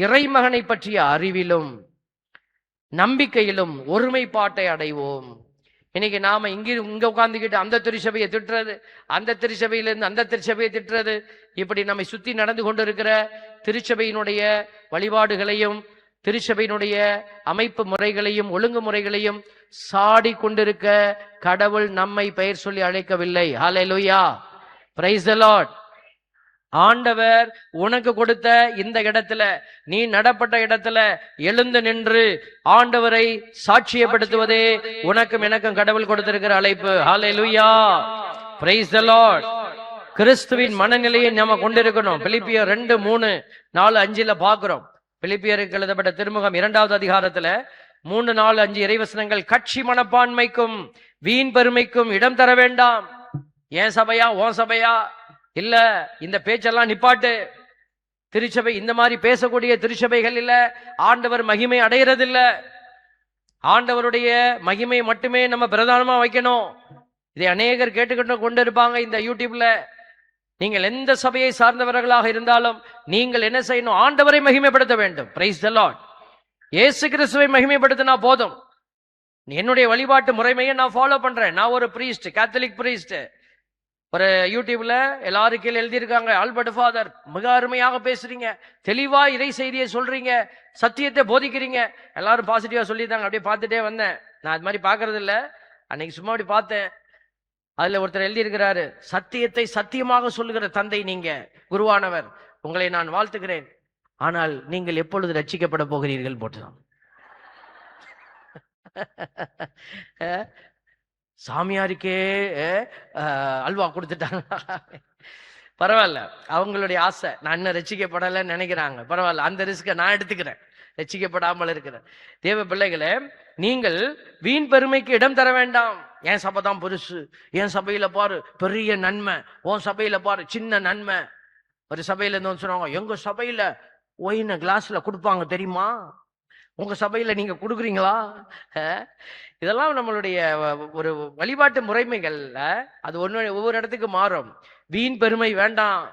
இறைமகனை பற்றிய அறிவிலும் நம்பிக்கையிலும் ஒருமைப்பாட்டை அடைவோம். இன்னைக்கு நாம இங்க உட்கார்ந்துக்கிட்டு அந்த திருச்சபையை திட்டுறது, அந்த திருச்சபையிலிருந்து அந்த திருச்சபையை திட்டுறது, இப்படி நம்மை சுத்தி நடந்து கொண்டு இருக்கிற திருச்சபையினுடைய வழிபாடுகளையும் திருச்சபையினுடைய அமைப்பு முறைகளையும் ஒழுங்குமுறைகளையும் சாடி கொண்டிருக்க கடவுள் நம்மை பெயர் சொல்லி அழைக்கவில்லை. ஹல்லேலூயா, பிரைஸ் தி லார்ட். ஆண்டவர் உனக்கு கொடுத்த இந்த இடத்துல, நீ நடப்பட்ட இடத்துல எழுந்து நின்று ஆண்டவரை சாட்சியப்படுத்துவதே உனக்கும் எனக்கும் கடவுள் கொடுத்திருக்கிற அழைப்பு. ஹல்லேலூயா, பிரைஸ் தி லார்ட். கிறிஸ்துவின் மனநிலையை நாம கொண்டிருக்கணும். பிலிப்பியர் 2:3-4-5 பார்க்கிறோம். பிலிப்பியருக்கு எழுதப்பட்ட திருமுகம் 2வது அதிகாரத்துல 3-4-5 இறைவசனங்கள். கட்சி மனப்பான்மைக்கும் வீண் பெருமைக்கும் இடம் தர வேண்டாம். ஏன் சபையா ஓன் சபையா இல்ல, இந்த பேச்செல்லாம் நிப்பாட்டு. திருச்சபை இந்த மாதிரி பேசக்கூடிய திருச்சபைகள் இல்ல. ஆண்டவர் மகிமை அடைகிறது இல்ல. ஆண்டவருடைய மகிமை மட்டுமே நம்ம பிரதானமா வைக்கணும். இதை அநேகர் கேட்டுக்கிட்டு கொண்டு இருப்பாங்க இந்த யூடியூப்ல. நீங்கள் எந்த சபையை சார்ந்தவர்களாக இருந்தாலும் நீங்கள் என்ன செய்யணும்? ஆண்டவரை மகிமைப்படுத்த வேண்டும். Price the Lord. இயேசு கிறிஸ்துவை மகிமைப்படுத்தினா போதும். என்னுடைய வழிபாட்டு முறைமையை நான் ஃபாலோ பண்றேன். நான் ஒரு பிரீஸ்ட், கேத்தலிக் பிரீஸ்ட். ஒரு யூடியூப்ல எல்லாரும் கீழே எழுதியிருக்காங்க, ஆல்பர்ட் ஃபாதர் மிக அருமையாக பேசுறீங்க, தெளிவா இறை செய்தியை சொல்றீங்க, சத்தியத்தை போதிக்கிறீங்க. எல்லாரும் பாசிட்டிவா சொல்லியிருந்தாங்க. அப்படியே பார்த்துட்டே வந்தேன். நான் அது மாதிரி பார்க்கறது இல்லை. அன்னைக்கு சும்மா அப்படி பார்த்தேன். அதுல ஒருத்தர் எழுதியிருக்கிறாரு, சத்தியத்தை சத்தியமாக சொல்லுகிற தந்தை நீங்க, குருவானவர், உங்களை நான் வாழ்த்துகிறேன். ஆனால் நீங்கள் எப்பொழுது ரட்சிக்கப்பட போகிறீர்கள் போட்டுதான். சாமியாருக்கே அல்வா கொடுத்துட்டாங்க. பரவாயில்ல, அவங்களுடைய ஆசை. நான் இன்னும் ரட்சிக்கப்படலைன்னு நினைக்கிறாங்க. பரவாயில்ல, அந்த ரிஸ்கை நான் எடுத்துக்கிறேன். ரட்சிக்கப்படாமல் இருக்கிறேன். தேவ பிள்ளைகளே, நீங்கள் வீண் பெருமைக்கு இடம் தர வேண்டாம். என் சபை தான் பெருசு, என் சபையில பாரு பெரிய நன்மை, உன் சபையில பாரு சின்ன நன்மை. ஒரு சபையில இருந்து சொன்னாங்க, எங்க சபையில ஒயின கிளாஸ்ல கொடுப்பாங்க தெரியுமா, உங்க சபையில நீங்க கொடுக்குறீங்களா? இதெல்லாம் நம்மளுடைய ஒரு வழிபாட்டு முறைமைகள்ல அது ஒவ்வொரு இடத்துக்கு மாறும். வீண் பெருமை வேண்டாம்.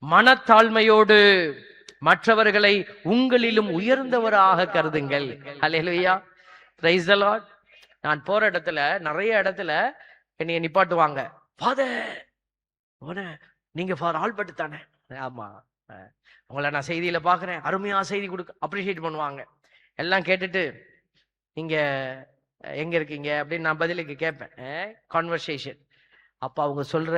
மனத்தாழ்மையோடு மற்றவர்களை உங்களிலும் உயர்ந்தவராக கருதுங்கள். ஹல்லேலூயா, பிரைஸ் தி லார்ட். நான் போற இடத்துல நிறைய இடத்துல என்னைய நிப்பாட்டுவாங்க. ஃபாதர், நீங்க ஃபார் ஆல்பர்ட் தானே? ஆமா, உங்களை நான் செய்தியில பாக்குறேன், அருமையா செய்தி கொடுக்க அப்ரிஷியேட் பண்ணுவாங்க. எல்லாம் கேட்டுட்டு நீங்க எங்க இருக்கீங்க அப்படின்னு நான் பதிலுக்கு கேட்பேன், கான்வர்சேஷன். அப்ப அவங்க சொல்ற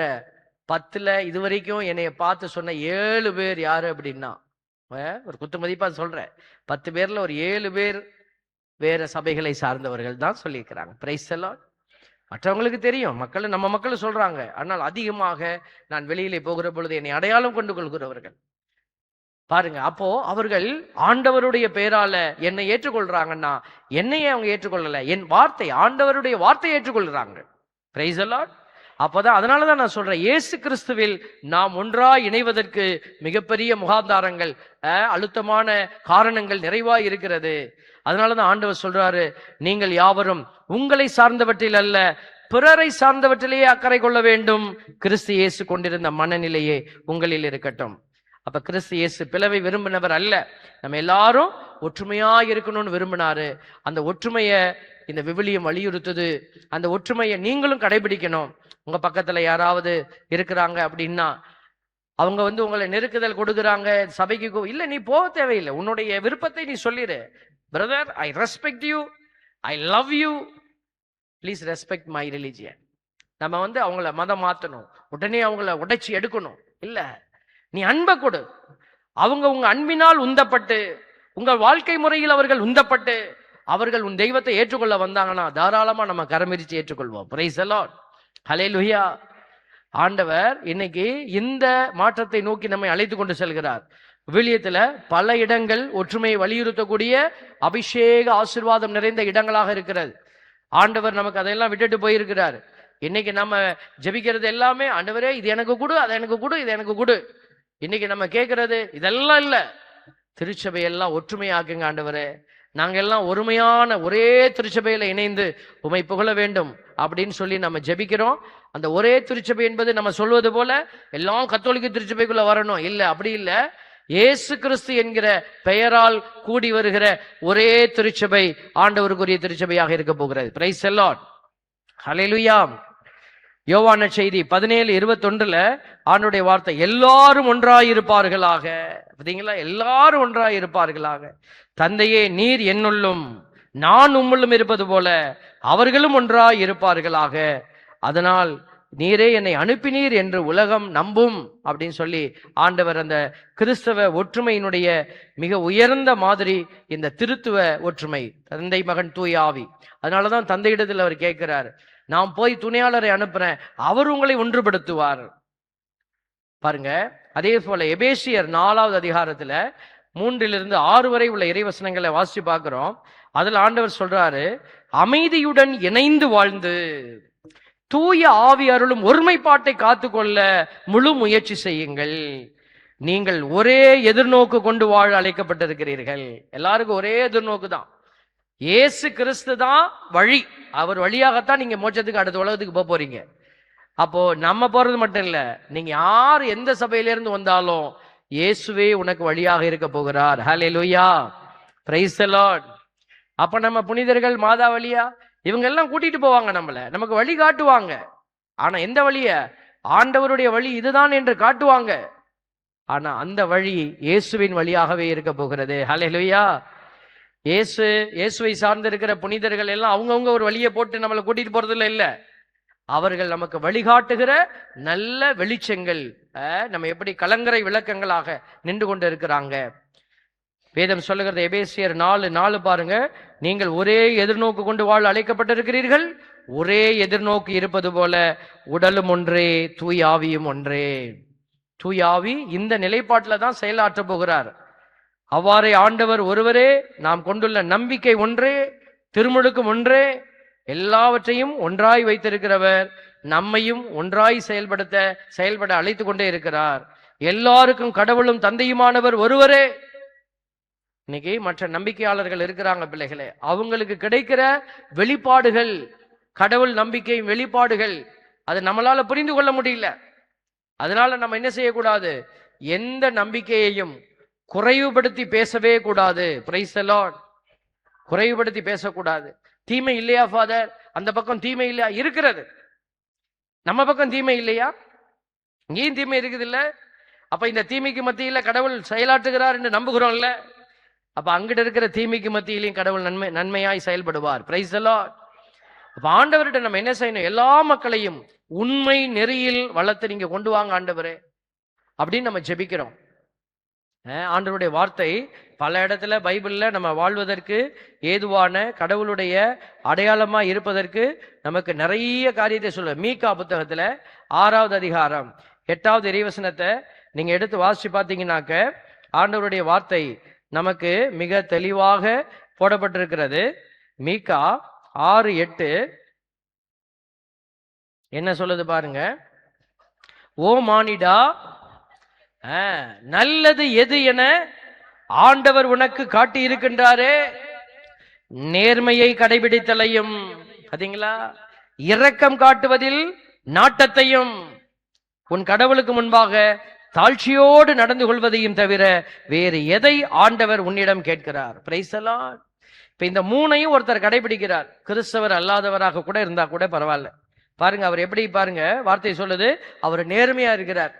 10ல் இதுவரைக்கும் என்னைய பார்த்து சொன்ன 7 பேர் யாரு அப்படின்னா, ஒரு குத்து மதிப்பா சொல்றேன், 10 பேர்ல ஒரு 7 பேர் வேற சபைகளை சார்ந்தவர்கள் தான் சொல்லியிருக்கிறாங்க. Price the Lord. மற்றவங்களுக்கு தெரியும், நம்ம மக்கள் சொல்றாங்க. ஆனால் அதிகமாக நான் வெளியிலே போகிற பொழுது என்னை அடையாளம் கொண்டு கொள்கிறவர்கள் பாருங்க. அப்போ அவர்கள் ஆண்டவருடைய பெயரால என்னை ஏற்றுக்கொள்றாங்கன்னா, என்னையே அவங்க ஏற்றுக்கொள்ளல, என் வார்த்தை, ஆண்டவருடைய வார்த்தையை ஏற்றுக்கொள்றாங்க. Price the Lord. அப்பதான், அதனாலதான் நான் சொல்றேன், இயேசு கிறிஸ்துவில் நாம் ஒன்றாய் இணைவதற்கு மிகப்பெரிய முகாந்தாரங்கள், அழுத்தமான காரணங்கள் நிறைவாய் இருக்கிறது. அதனாலதான் ஆண்டவர் சொல்றாரு, நீங்கள் யாவரும் உங்களை சார்ந்தவற்றில் அல்ல பிறரை சார்ந்தவற்றிலேயே அக்கறை கொள்ள வேண்டும். கிறிஸ்து இயேசு கொண்டிருந்த மனநிலையே உங்களில் இருக்கட்டும். அப்ப கிறிஸ்து இயேசு பிளவை விரும்பினவர் அல்ல. நம்ம எல்லாரும் ஒற்றுமையா இருக்கணும்னு விரும்பினாரு. அந்த ஒற்றுமையை இந்த விவிலியம் வலியுறுத்துது. அந்த ஒற்றுமையை நீங்களும் கடைபிடிக்கணும். உங்க பக்கத்துல யாராவது இருக்கிறாங்க அப்படின்னா, அவங்க உங்களை நெருக்குதல் கொடுக்குறாங்க, சபைக்கு இல்ல, நீ போக தேவையில்லை. உன்னுடைய விருப்பத்தை நீ சொல்லிடு. Brother, I respect you, I love you, please respect my religion. நம்ம அவங்கள மதம் மாத்தணும், உடனே அவங்கள உடைச்சி எடுக்கணும் இல்ல. நீ அன்பை கொடு. அவங்க உங்க அன்பினால் உந்தப்பட்டு, உங்கள் வாழ்க்கை முறையில் அவர்கள் உந்தப்பட்டு, அவர்கள் உன் தெய்வத்தை ஏற்றுக்கொள்ள வந்தாங்கன்னா தாராளமா நம்ம கரமிரிச்சு ஏற்றுக்கொள்வோம். பிரைஸ் தி லார்ட், ஹல்லேலூயா. ஆண்டவர் இன்னைக்கு இந்த மாற்றத்தை நோக்கி நம்மை அழைத்து கொண்டு செல்கிறார். விவிலியத்துல பல இடங்கள் ஒற்றுமையை வலியுறுத்தக்கூடிய அபிஷேக ஆசீர்வாதம் நிறைந்த இடங்களாக இருக்கிறது. ஆண்டவர் நமக்கு அதையெல்லாம் விட்டுட்டு போயிருக்கிறார். இன்னைக்கு நம்ம ஜெபிக்கிறது எல்லாமே, ஆண்டவரே இது எனக்கு கொடு, அதை எனக்கு கொடு, இது எனக்கு கொடு. இன்னைக்கு நம்ம கேட்கறது இதெல்லாம் இல்ல. திருச்சபையெல்லாம் ஒற்றுமையாக்குங்க ஆண்டவரே, நாங்க எல்லாம் ஒருமையான ஒரே திருச்சபையில இணைந்து உமை புகழ வேண்டும் அப்படின்னு சொல்லி நம்ம ஜெபிக்கிறோம். அந்த ஒரே திருச்சபை என்பது நம்ம சொல்வது போல எல்லாம் கத்தோலிக்க திருச்சபைக்குள்ள வரணும் இல்ல, அப்படி இல்ல. இயேசு கிறிஸ்து என்கிற பெயரால் கூடி வருகிற ஒரே திருச்சபை ஆண்டவருக்குரிய திருச்சபையாக இருக்க போகிறது. பிரைஸ் தி லார்ட், ஹல்லேலூயா. யோவான செய்தி 17:21 ஆண்டவருடைய வார்த்தை, எல்லாரும் ஒன்றாயிருப்பார்களாக. பார்த்தீங்களா, எல்லாரும் ஒன்றாயிருப்பார்களாக. தந்தையே, நீர் என்னுள்ளும் நான் உம்முள்ளும் இருப்பது போல அவர்களும் ஒன்றாயிருப்பார்களாக. அதனால் நீரே என்னை அனுப்பினீர் என்று உலகம் நம்பும் அப்படின்னு சொல்லி ஆண்டவர் அந்த கிறிஸ்தவ ஒற்றுமையினுடைய மிக உயர்ந்த மாதிரி இந்த திருத்துவ ஒற்றுமை, தந்தை மகன் தூய ஆவி. அதனாலதான் தந்தையிடத்தில் அவர் கேட்கிறார், நான் போய் துணையாளரை அனுப்புறேன், அவர் உங்களை ஒன்றுபடுத்துவார். பாருங்க, அதே போல எபேசியர் 4வது அதிகாரத்துல 3-6 வரை உள்ள இறைவசனங்களை வாசிச்சு பார்க்கிறோம். அதுல ஆண்டவர் சொல்றாரு, அமைதியுடன் இணைந்து வாழ்ந்து தூய ஆவி அருளும் ஒருமைப்பாட்டை காத்துக்கொள்ள முழு முயற்சி செய்யுங்கள். நீங்கள் ஒரே எதிர்நோக்கு கொண்டு வாழ அழைக்கப்பட்டிருக்கிறீர்கள். எல்லாருக்கும் ஒரே எதிர்நோக்கு தான். இயேசு கிறிஸ்து தான் வழி. அவர் வழியாகத்தான் நீங்க மோட்சத்துக்கு அடுத்த உலகத்துக்கு போக போறீங்க. அப்போ நம்ம போறது மட்டும் இல்ல, நீங்க யார் எந்த சபையிலிருந்து வந்தாலும் இயேசுவே உனக்கு வழியாக இருக்க போகிறார். ஹல்லேலூயா, பிரைஸ் தி லார்ட். அப்ப நம்ம புனிதர்கள், மாதா வழியா, இவங்க எல்லாம் கூட்டிட்டு போவாங்க, நம்மள நமக்கு வழி காட்டுவாங்க. ஆனா எந்த வழிய? ஆண்டவருடைய வழி இதுதான் என்று காட்டுவாங்க. ஆனா அந்த வழி இயேசுவின் வழியாகவே இருக்க போகிறது. ஹல்லேலூயா. இயேசுவை சார்ந்து இருக்கிற புனிதர்கள் எல்லாம் அவங்கவுங்க ஒரு வழியை போட்டு நம்மளை கூட்டிட்டு போறதுல இல்ல. அவர்கள் நமக்கு வழிகாட்டுகிற நல்ல வெளிச்சங்கள். நம்ம எப்படி கலங்கரை விளக்கங்களாக நின்று கொண்டு இருக்கிறாங்க. வேதம் சொல்லுகிறது, எபேசியர் 4:4 பாருங்க, நீங்கள் ஒரே எதிர்நோக்கு கொண்டு வாழ அழைக்கப்பட்டிருக்கிறீர்கள். ஒரே எதிர்நோக்கு இருப்பது போல உடலும் ஒன்றே, தூய ஆவியும் ஒன்றே. தூய ஆவி இந்த நிலைப்பாட்டில் தான் செயலாற்ற போகிறார். அவ்வாறே ஆண்டவர் ஒருவரே, நாம் கொண்டுள்ள நம்பிக்கை ஒன்றே, திருமுழுக்கும் ஒன்றே, எல்லாவற்றையும் ஒன்றாய் வைத்திருக்கிறவர் நம்மையும் ஒன்றாய் செயல்பட அழைத்து கொண்டே இருக்கிறார். எல்லாருக்கும் கடவுளும் தந்தையுமானவர் ஒருவரே. இன்னைக்கு மற்ற நம்பிக்கையாளர்கள் இருக்கிறாங்க பிள்ளைகளே, அவங்களுக்கு கிடைக்கிற வெளிப்பாடுகள், கடவுள் நம்பிக்கை வெளிப்பாடுகள், அது நம்மளால புரிந்து கொள்ள முடியல. அதனால நம்ம என்ன செய்யக்கூடாது? எந்த நம்பிக்கையையும் குறைவுபடுத்தி பேசவே கூடாது. Price the Lord. குறைவுபடுத்தி பேசக்கூடாது. தீமை இல்லையா ஃபாதர்? அந்த பக்கம் தீமை இல்லையா? இருக்கிறது. நம்ம பக்கம் தீமை இல்லையா? இங்கேயும் தீமை இருக்குது இல்ல? அப்ப இந்த தீமைக்கு மத்தியில கடவுள் செயலாற்றுகிறார் என்று நம்புகிறோம்ல. அப்ப அங்கிட்ட இருக்கிற தீமைக்கு மத்தியிலையும் கடவுள் நன்மையாய் செயல்படுவார். Price the Lord. அப்ப ஆண்டவர்கிட்ட நம்ம என்ன செய்யணும்? எல்லா மக்களையும் உண்மை நெறியில் வளர்த்து நீங்க கொண்டு வாங்க ஆண்டவரே அப்படின்னு நம்ம ஜெபிக்கிறோம். ஆண்டவருடைய வார்த்தை பல இடத்துல பைபிள்ல நம்ம வாழ்வதற்கு ஏதுவான கடவுளுடைய அடையாளமா இருப்பதற்கு நமக்கு நிறைய காரியத்தை சொல்ல. மீகா புத்தகத்துல 6வது அதிகாரம் 8வது இறைவசனத்தை நீங்க எடுத்து வாசிச்சு பார்த்தீங்கன்னாக்க ஆண்டவருடைய வார்த்தை நமக்கு மிக தெளிவாக போடப்பட்டிருக்கிறது. மீகா 6:8 என்ன சொல்லுது பாருங்க. ஓ மானிடா, நல்லது எது என ஆண்டவர் உனக்கு காட்டி இருக்கின்றாரே, நேர்மையை கடைபிடித்தலையும், பாத்தீங்களா, இரக்கம் காட்டுவதில் நாட்டத்தையும், உன் கடவுளுக்கு முன்பாக தாழ்ச்சியோடு நடந்து கொள்வதையும் தவிர வேறு எதை ஆண்டவர் உன்னிடம் கேட்கிறார்? Price the Lord. இப்ப இந்த மூணையும் ஒருத்தர் கடைபிடிக்கிறார், கிறிஸ்தவர் அல்லாதவராக கூட இருந்தா கூட பரவாயில்ல. பாருங்க அவர் எப்படி, பாருங்க வார்த்தை சொல்லுது, அவர் நேர்மையா இருக்கிறார்,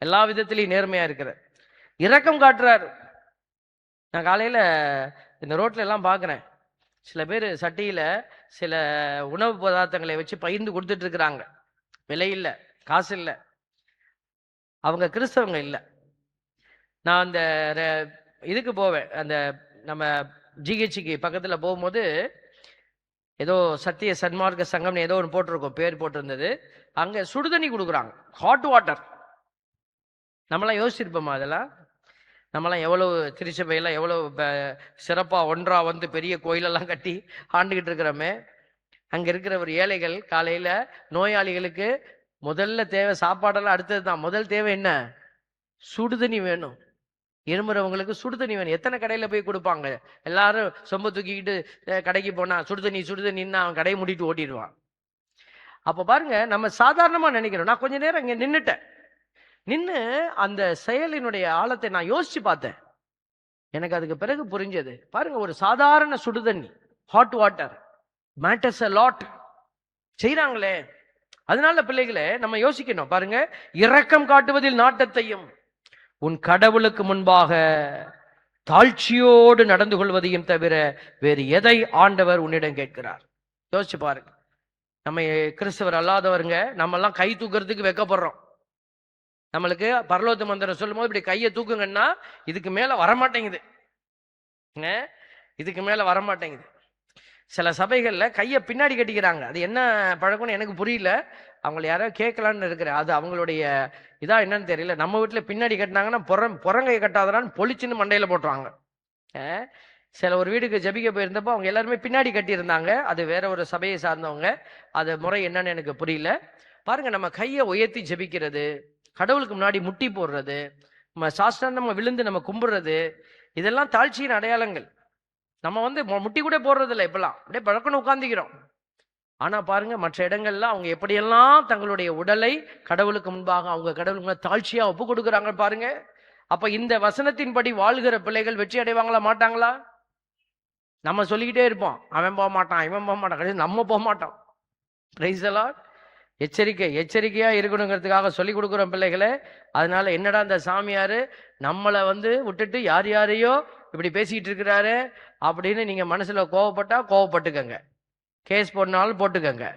எல்லா விதத்திலையும் நேர்மையா இருக்கிறார், இரக்கம் காட்டுறார். நான் காலையில இந்த ரோட்ல எல்லாம் பாக்குறேன், சில பேர் சட்டியில சில உணவு பதார்த்தங்களை வச்சு பகிர்ந்து கொடுத்துட்டு இருக்கிறாங்க. விலை இல்லை, காசு இல்லை, அவங்க கிறிஸ்தவங்க இல்லை. நான் அந்த இதுக்கு போவேன், அந்த நம்ம ஜிஹெச்சுக்கு பக்கத்துல போகும்போது ஏதோ சத்திய சன்மார்க்க சங்கம்னு ஏதோ ஒன்று போட்டிருக்கோம், பேர் போட்டிருந்தது. அங்க சுடுதண்ணி கொடுக்குறாங்க, ஹாட் வாட்டர். நம்மளாம் யோசிச்சிருப்போமா அதெல்லாம்? நம்மளாம் எவ்வளவு திருச்சபையெல்லாம் எவ்வளவு சிறப்பா ஒன்றா வந்து பெரிய கோயிலெல்லாம் கட்டி ஆண்டுகிட்டு இருக்கிறோமே. அங்க இருக்கிற ஒரு ஏழைகள் காலையில நோயாளிகளுக்கு முதல்ல தேவை சாப்பாடெல்லாம் அடுத்தது தான், முதல் தேவை என்ன? சுடுதண்ணி வேணும். இருமுறவங்களுக்கு சுடுதண்ணி வேணும். எத்தனை கடையில போய் கொடுப்பாங்க, எல்லாரும் சொம்ப தூக்கிக்கிட்டு கடைக்கு போனா சுடுதண்ணி சுடுதண்ணின்னா அவன் கடையை மூடிட்டு ஓட்டிடுவான். அப்ப பாருங்க, நம்ம சாதாரணமா நினைக்கிறோம். நான் கொஞ்ச நேரம் இங்க நின்று அந்த செயலினுடைய ஆழத்தை நான் யோசிச்சு பார்த்தேன். எனக்கு அதுக்கு பிறகு புரிஞ்சது. பாருங்க, ஒரு சாதாரண சுடுதண்ணி, hot water matters a lot செய்யறாங்களே. அதனால பிள்ளைகளே நம்ம யோசிக்கணும். பாருங்க, இரக்கம் காட்டுவதில் நாட்டத்தையும் உன் கடவுளுக்கு முன்பாக தாழ்ச்சியோடு நடந்து கொள்வதையும் தவிர வேறு எதை ஆண்டவர் உன்னிடம் கேட்கிறார்? யோசிச்சு பாருங்க. நம்ம கிறிஸ்தவர் அல்லாதவருங்க, நம்ம எல்லாம் கை தூக்குறதுக்கு வெக்கப்படுறோம். நம்மளுக்கு பரலோக மந்திரம் சொல்லும் போது இப்படி கையை தூக்குங்கன்னா இதுக்கு மேல வரமாட்டேங்குது, இதுக்கு மேல வரமாட்டேங்குது. சில சபைகள்ல கையை பின்னாடி கட்டிக்கிறாங்க. அது என்ன பழக்கம்னு எனக்கு புரியல. அவங்கள யாரோ கேட்கலான்னு இருக்கிறேன், அது அவங்களுடைய இதா என்னன்னு தெரியல. நம்ம வீட்டுல பின்னாடி கட்டினாங்கன்னா புறங்கை கட்டாதரான்னு பொலிச்சுன்னு மண்டையில போட்டுருவாங்க. சில ஒரு வீட்டுக்கு ஜபிக்க போயிருந்தப்போ அவங்க எல்லாருமே பின்னாடி கட்டியிருந்தாங்க. அது வேற ஒரு சபையை சார்ந்தவங்க. அது முறை என்னன்னு எனக்கு புரியல. பாருங்க, நம்ம கையை உயர்த்தி ஜபிக்கிறது, கடவுளுக்கு முன்னாடி முட்டி போடுறது, நம்ம சாஸ்திரம் விழுந்து நம்ம கும்பிடுறது, இதெல்லாம் தாழ்ச்சியின் அடையாளங்கள். நம்ம முட்டி கூட போடுறது இல்லை இப்பெல்லாம், அப்படியே பழக்கணும் உட்கார்ந்துக்கிறோம். ஆனா பாருங்க, மற்ற இடங்கள்ல அவங்க எப்படியெல்லாம் தங்களுடைய உடலை கடவுளுக்கு முன்பாக அவங்க கடவுளுக்கு முன்பாக தாழ்ச்சியா ஒப்பு கொடுக்குறாங்க பாருங்க. அப்ப இந்த வசனத்தின்படி வாழ்கிற பிள்ளைகள் வெற்றி அடைவாங்களா மாட்டாங்களா? நம்ம சொல்லிக்கிட்டே இருப்போம், அவன் போக மாட்டான், இவன் போக மாட்டான், நம்ம போக மாட்டோம். Price the Lord. எச்சரிக்கையா இருக்கணுங்கிறதுக்காக சொல்லி கொடுக்குறோம் பிள்ளைகளே. அதனால என்னடா இந்த சாமியாரு நம்மளை விட்டுட்டு யார் யாரையோ இப்படி பேசிக்கிட்டு இருக்கிறாரு அப்படின்னு நீங்க மனசுல கோவப்பட்டா கோவப்பட்டுக்கங்க, கேஸ் போடனாலும் போட்டுக்கங்க.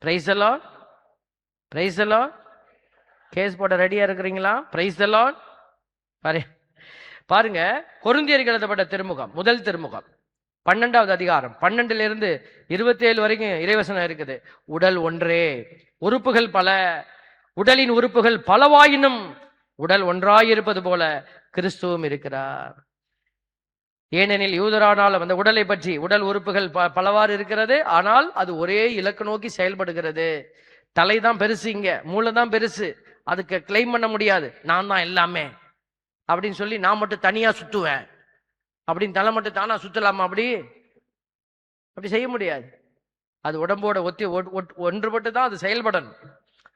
Praise the lord. Praise the lord. Case போட ரெடியா இருக்கிறீங்களா? Praise the lord. பாருங்க, கொரிந்தியருக்கு எழுதப்பட்ட திருமுகம், முதல் திருமுகம் 12வது அதிகாரம் 12 to 27 வரைக்கும் இறைவசனம் இருக்குது. உடல் ஒன்றே, உறுப்புகள் பல, உடலின் உறுப்புகள் பலவாயினும் உடல் ஒன்றாயிருப்பது போல கிறிஸ்துவும் இருக்கிறார். ஏனெனில் யூதரானால் அந்த உடலை பற்றி உடல் உறுப்புகள் பலவாறு இருக்கிறது, ஆனால் அது ஒரே இலக்கு நோக்கி செயல்படுகிறது. தலை தான் பெருசு, இங்க மூளை தான் பெருசு. அதுக்கு கிளைம் பண்ண முடியாது, நான் தான் எல்லாமே அப்படின்னு சொல்லி நான் மட்டும் தனியா சுத்துவேன் அப்படின்னு தலை மட்டும் தானா சுத்தலாமா? அப்படி செய்ய முடியாது. அது உடம்போட ஒன்றுபட்டு தான் அது செயல்படணும்.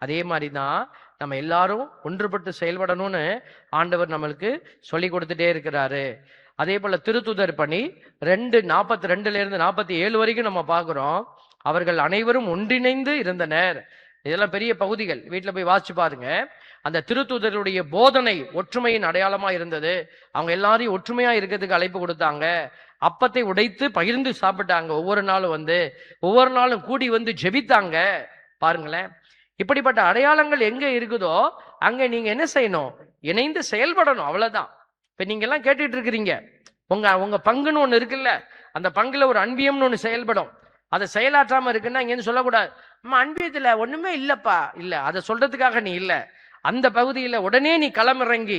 அதே மாதிரிதான் நம்ம எல்லாரும் ஒன்றுபட்டு செயல்படணும்னு ஆண்டவர் நம்மளுக்கு சொல்லி கொடுத்துட்டே இருக்கிறாரு. அதே போல திருத்துதர் பணி 2:42 to 47 வரைக்கும் நம்ம பார்க்கிறோம். அவர்கள் அனைவரும் ஒன்றிணைந்து இருந்தனர். இதெல்லாம் பெரிய பகுதிகள், வீட்டுல போய் வாசிச்சு பாருங்க. அந்த திருத்தூதருடைய போதனை ஒற்றுமையின் அடையாளமா இருந்தது. அவங்க எல்லாரையும் ஒற்றுமையா இருக்கிறதுக்கு அழைப்பு கொடுத்தாங்க. அப்பத்தை உடைத்து பகிர்ந்து சாப்பிட்டாங்க. ஒவ்வொரு நாளும் கூடி ஜெபித்தாங்க. பாருங்களேன், இப்படிப்பட்ட அடையாளங்கள் எங்க இருக்குதோ அங்க நீங்க என்ன செய்யணும்? இணைந்து செயல்படணும், அவ்வளவுதான். இப்ப நீங்க எல்லாம் கேட்டுட்டு இருக்கிறீங்க, உங்க பங்குன்னு ஒண்ணு இருக்குல்ல, அந்த பங்குல ஒரு அன்பியம்னு ஒண்ணு செயல்படும். அதை செயலாற்றாம இருக்குன்னா இங்க சொல்லக்கூடாது, நம்ம அன்பியத்துல ஒண்ணுமே இல்லப்பா. இல்ல, அதை சொல்றதுக்காக நீ இல்ல, அந்த பகுதியில உடனே நீ களமிறங்கி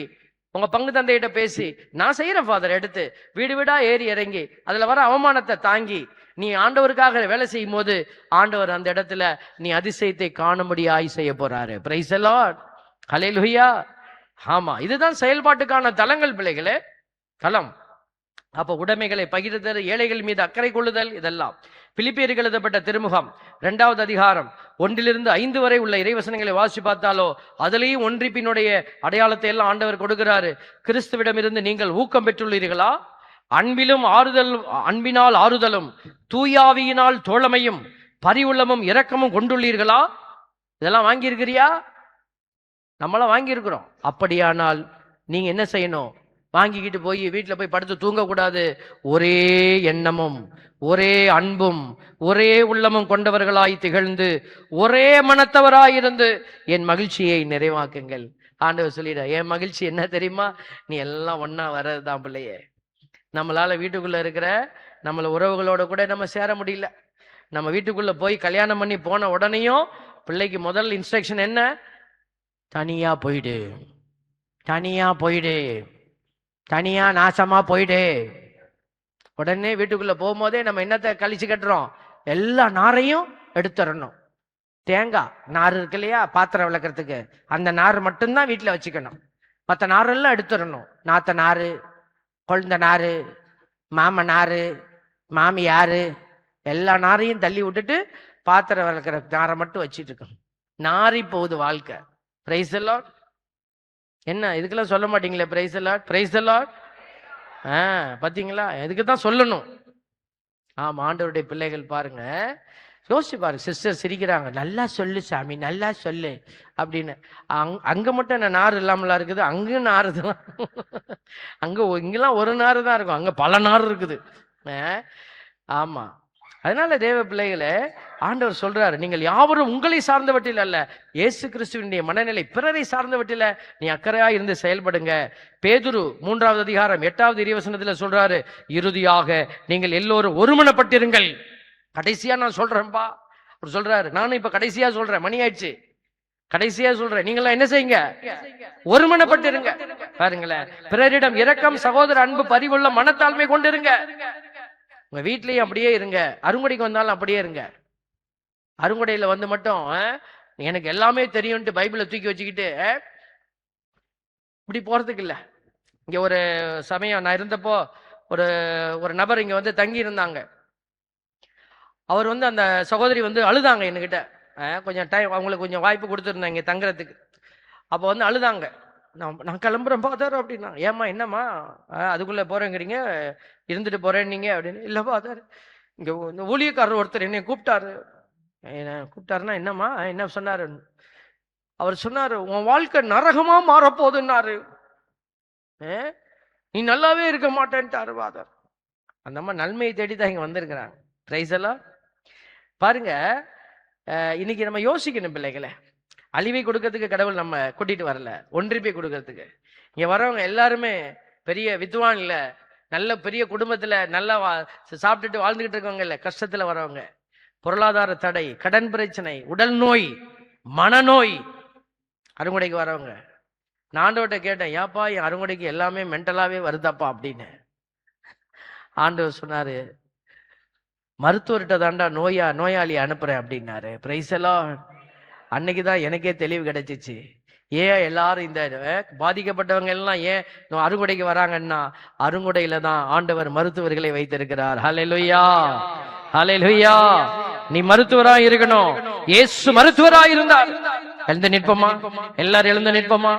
உங்க பங்கு தந்தையிட்ட பேசி, நான் செய்யறேன் ஃபாதர், எடுத்து வீடு வீடா ஏறி இறங்கி அதுல வர அவமானத்தை தாங்கி நீ ஆண்டவருக்காக வேலை செய்யும் போது ஆண்டவர் அந்த இடத்துல நீ அதிசயத்தை காணும்படியாய் செய்ய போறாரு. Praise the lord. ஹல்லேலூயா. ஆமா, இதுதான் செயல்பாட்டுக்கான தலங்கள் பிள்ளைகளே, களம். அப்ப உடைமைகளை பகிர்தல், ஏழைகள் மீது அக்கறை கொள்ளுதல், இதெல்லாம் பிலிப்பியருக்கு எழுதப்பட்ட திருமுகம் 2வது அதிகாரம் 1-5 வரை உள்ள இறைவசனங்களை வாசிச்சு பார்த்தாலோ அதுலேயும் ஒன்றிப்பினுடைய அடையாளத்தை எல்லாம் ஆண்டவர் கொடுக்கிறாரு. கிறிஸ்துவிடமிருந்து நீங்கள் ஊக்கம் பெற்றுள்ளீர்களா? அன்பினால் ஆறுதலும் தூயாவியினால் தோழமையும் பரிவுள்ளமும் இரக்கமும் கொண்டுள்ளீர்களா? இதெல்லாம் வாங்கியிருக்கிறியா? நம்மளாம் வாங்கியிருக்கிறோம். அப்படியானால் நீங்க என்ன செய்யணும்? வாங்கிக்கிட்டு போய் வீட்டில் போய் படுத்து தூங்கக்கூடாது. ஒரே எண்ணமும் ஒரே அன்பும் ஒரே உள்ளமும் கொண்டவர்களாய் திகழ்ந்து ஒரே மனத்தவராயிருந்து என் மகிழ்ச்சியை நிறைவாக்குங்கள். ஆண்டவர் சொல்லிட, என் மகிழ்ச்சி என்ன தெரியுமா? நீ எல்லாம் ஒன்னா வர்றதுதான் பிள்ளையே. நம்மளால வீட்டுக்குள்ள இருக்கிற நம்மள உறவுகளோட கூட நம்ம சேர முடியல. நம்ம வீட்டுக்குள்ள போய் கல்யாணம் பண்ணி போன உடனேயும் பிள்ளைக்கு முதல் இன்ஸ்ட்ரக்ஷன் என்ன? தனியா போயிடு, தனியா போயிடு, தனியா நாசமா போயிடு. உடனே வீட்டுக்குள்ள போகும்போதே நம்ம என்னத்தை கழிச்சு கட்டுறோம்? எல்லா நாரையும் எடுத்துடணும். தேங்காய் நார் இருக்கு இல்லையா, பாத்திரம் விளக்குறதுக்கு, அந்த நார் மட்டும்தான் வீட்டில் வச்சுக்கணும். மற்ற நாரெல்லாம் எடுத்துடணும். நாத்த நாறு, குழந்த நாறு, மாம நாறு, மாமியாரு, எல்லா நாரையும் தள்ளி விட்டுட்டு பாத்திரம் விளக்குற நாரை மட்டும் வச்சுட்டு இருக்கணும். நாரி போகுது வாழ்க்கை. Price the Lord. என்ன இதுக்கெல்லாம் சொல்ல மாட்டீங்களே? Price the lord, praise the Lord. பாத்தீங்களா? இதுக்கு தான் சொல்லணும். ஆமா, ஆண்டவருடைய பிள்ளைகள் பாருங்க, யோசிச்சு பாருங்க. சிஸ்டர் சிரிக்கிறாங்க, நல்லா சொல்லு சாமி, நல்லா சொல்லு அப்படின்னு. அங்க மட்டும் என்ன நார் இல்லாமலாம் இருக்குது? அங்கும் நாறு தான். இங்கெல்லாம் ஒரு நாறு தான் இருக்கும், அங்க பல நார் இருக்குது. ஆமா, அதனால தேவ பிள்ளைகளை ஆண்டவர் சொல்றாரு, நீங்கள் யாவரும் உங்களை சார்ந்தவற்றில் அல்ல, இயேசு கிறிஸ்துவினுடைய மனநிலை பிறரை சார்ந்தவற்றில நீ அக்கறையா இருந்து செயல்படுங்க. பேதுரு 3வது அதிகாரம் 8வது இறைவசனத்துல சொல்றாரு, இறுதியாக நீங்கள் எல்லோரும் ஒருமனப்பட்டிருங்கள். கடைசியா நான் சொல்றேன்பா அவர் சொல்றாரு. நானும் இப்ப கடைசியா சொல்றேன், மணி ஆயிடுச்சு, கடைசியா சொல்றேன். நீங்களாம் என்ன செய்யுங்க? ஒருமனப்பட்டிருங்க. பாருங்களேன், பிறரிடம் இரக்கம், சகோதர அன்பு, பரிவுள்ள மனத்தாழ்மை கொண்டிருங்க. உங்க வீட்லயும் அப்படியே இருங்க. அருங்குடைக்கு வந்தாலும் அப்படியே இருங்க. அருங்குடையில வந்து மட்டும் எனக்கு எல்லாமே தெரியும்ட்டு பைபிளை தூக்கி வச்சுக்கிட்டு இப்படி போறதுக்கு இல்ல. இங்க ஒரு சமயம் நான் இருந்தப்போ ஒரு நபர் இங்க வந்து தங்கி இருந்தாங்க. அவர் வந்து அந்த சகோதரி வந்து அழுதாங்க என்கிட்ட. கொஞ்சம் டைம் அவங்களுக்கு கொஞ்சம் வாய்ப்பு கொடுத்துருந்தேன் இங்க தங்குறதுக்கு. அப்போ வந்து அழுதாங்க. நான் கிளம்புறேன் ஃபாதர் அப்படின்னா. ஏம்மா என்னம்மா அதுக்குள்ள போறேங்கிறீங்க, இருந்துட்டு போறேன் நீங்க அப்படின்னு. இல்ல ஃபாதர், இங்க இந்த ஊழியக்காரர் ஒருத்தர் என்னை கூப்பிட்டாருன்னா என்னம்மா, என்ன சொன்னாரு? அவர் சொன்னாரு, உன் வாழ்க்கை நரகமா மாறப்போகுதுன்னாரு, நீ நல்லாவே இருக்க மாட்டேன்ட்டாரு ஃபாதர். அந்த அம்மா நன்மையை தேடிதான் இங்க வந்திருக்கிறாங்க. பிரைஸ் எல்லாம் பாருங்க. இன்னைக்கு நம்ம யோசிக்கணும் பிள்ளைகளை. அழிவை கொடுக்கறதுக்கு கடவுள் நம்ம கூட்டிட்டு வரல, ஒன்றிப்பை கொடுக்கறதுக்கு. இங்க வரவங்க எல்லாருமே பெரிய வித்வான் இல்ல, நல்ல பெரிய குடும்பத்துல நல்லா சாப்பிட்டுட்டு வாழ்ந்துகிட்டு இருக்கவங்க இல்ல, கஷ்டத்துல வரவங்க. பொருளாதார தடை, கடன் பிரச்சனை, உடல் நோய், மனநோய், அருங்குடைக்கு வரவங்க. நான் ஆண்டவர்கிட்ட கேட்டேன், ஏப்பா என் அருங்குடைக்கு எல்லாமே மென்டலாவே வருதாப்பா அப்படின்னு. ஆண்டவர் சொன்னாரு, மருத்துவர்கிட்ட தாண்டா நோயாளி அனுப்புறேன் அப்படின்னாரு. பிரைஸ் எல்லாம். அன்னைக்குதான் எனக்கே தெளிவு கிடைச்சிச்சு. ஏன் எல்லாரும் இந்த பாதிக்கப்பட்டவங்க எல்லாம் ஏன் அருங்குடைக்கு வராங்கன்னா, அருங்குடையில தான் ஆண்டவர் மருத்துவர்களை வைத்திருக்கிறார். ஹல்லேலூயா, ஹல்லேலூயா. நீ மருத்துவரா இருக்கணும். இயேசு மருத்துவரா இருந்தார். எழுந்து நிற்போமா? எல்லாரும் எழுந்து நிற்போமா?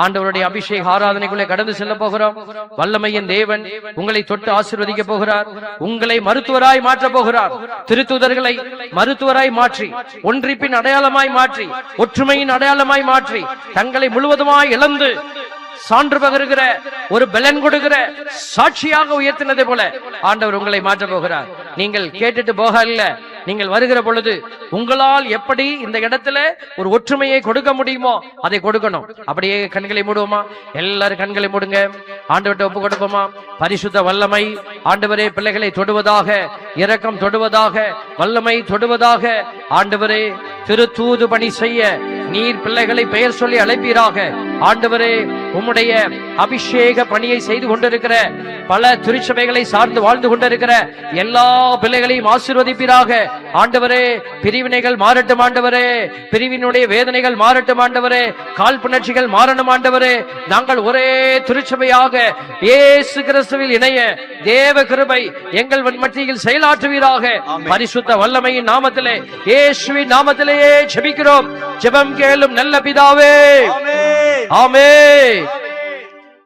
ஆண்டவருடைய அபிஷேக ஆராதனைக்குள்ளே கடந்து செல்ல போகிறோம். வல்லமையின் தேவன் உங்களை தொட்டு ஆசீர்வதிக்க போகிறார். உங்களை மருத்துவராய் மாற்ற போகிறார். திருத்தூதர்களை மருத்துவராய் மாற்றி, ஒன்றிப்பின் அடையாளமாய் மாற்றி, ஒற்றுமையின் அடையாளமாய் மாற்றி, தங்களை முழுவதுமாய் இழந்து சான்று பகருகிற ஒரு பலன் கொடுக்கிற சாட்சியாக உயர்த்தினதை போல ஆண்டவர் உங்களை மாற்ற போகிறார். நீங்கள் கேட்டுட்டு போக இல்ல, நீங்கள் வருகிற பொழுது உங்களால் எப்படி இந்த இடத்துல ஒரு ஒற்றுமையை கொடுக்க முடியுமோ அதை கொடுக்கணும். அப்படியே கண்களை மூடுவோமா? எல்லாரும் கண்களை மூடுங்க. ஆண்டவர்கிட்ட ஒப்பு கொடுப்போமா? பரிசுத்த வல்லமை ஆண்டவரே பிள்ளைகளை தொடுவதாக, இரக்கம் தொடுவதாக, வல்லமை தொடுவதாக. ஆண்டவரே திருத்தூது பணி செய்ய நீர் பிள்ளைகளை பெயர் சொல்லி அழைப்பீராக. ஆண்டவரே, உம்முடைய அபிஷேக பணியை செய்து கொண்டிருக்கிற பல திருச்சபைகளை சார்ந்து வாழ்ந்து கொண்டிருக்கிற எல்லா பிள்ளைகளையும் ஆசீர்வதிப்பீராக. ஆண்டவரே, பிரிவினைகள் மாறட்டும் ஆண்டவரே, பிரிவினுடைய வேதனைகள் மாறட்டும் ஆண்டவரே, காழ்ப்புணர்ச்சிகள் மாறணும் ஆண்டவரே. நாங்கள் ஒரே திருச்சபையாக இயேசு கிறிஸ்துவில் இணைய தேவ கிருபை எங்கள் மத்தியில் செயலாற்றுவீராக. பரிசுத்த வல்லமையின் நாமத்திலே, இயேசுவின் நாமத்திலேயே ஜெபிக்கிறோம். ஜெபம் கேளும் நல்ல பிதாவே. ஆமென்.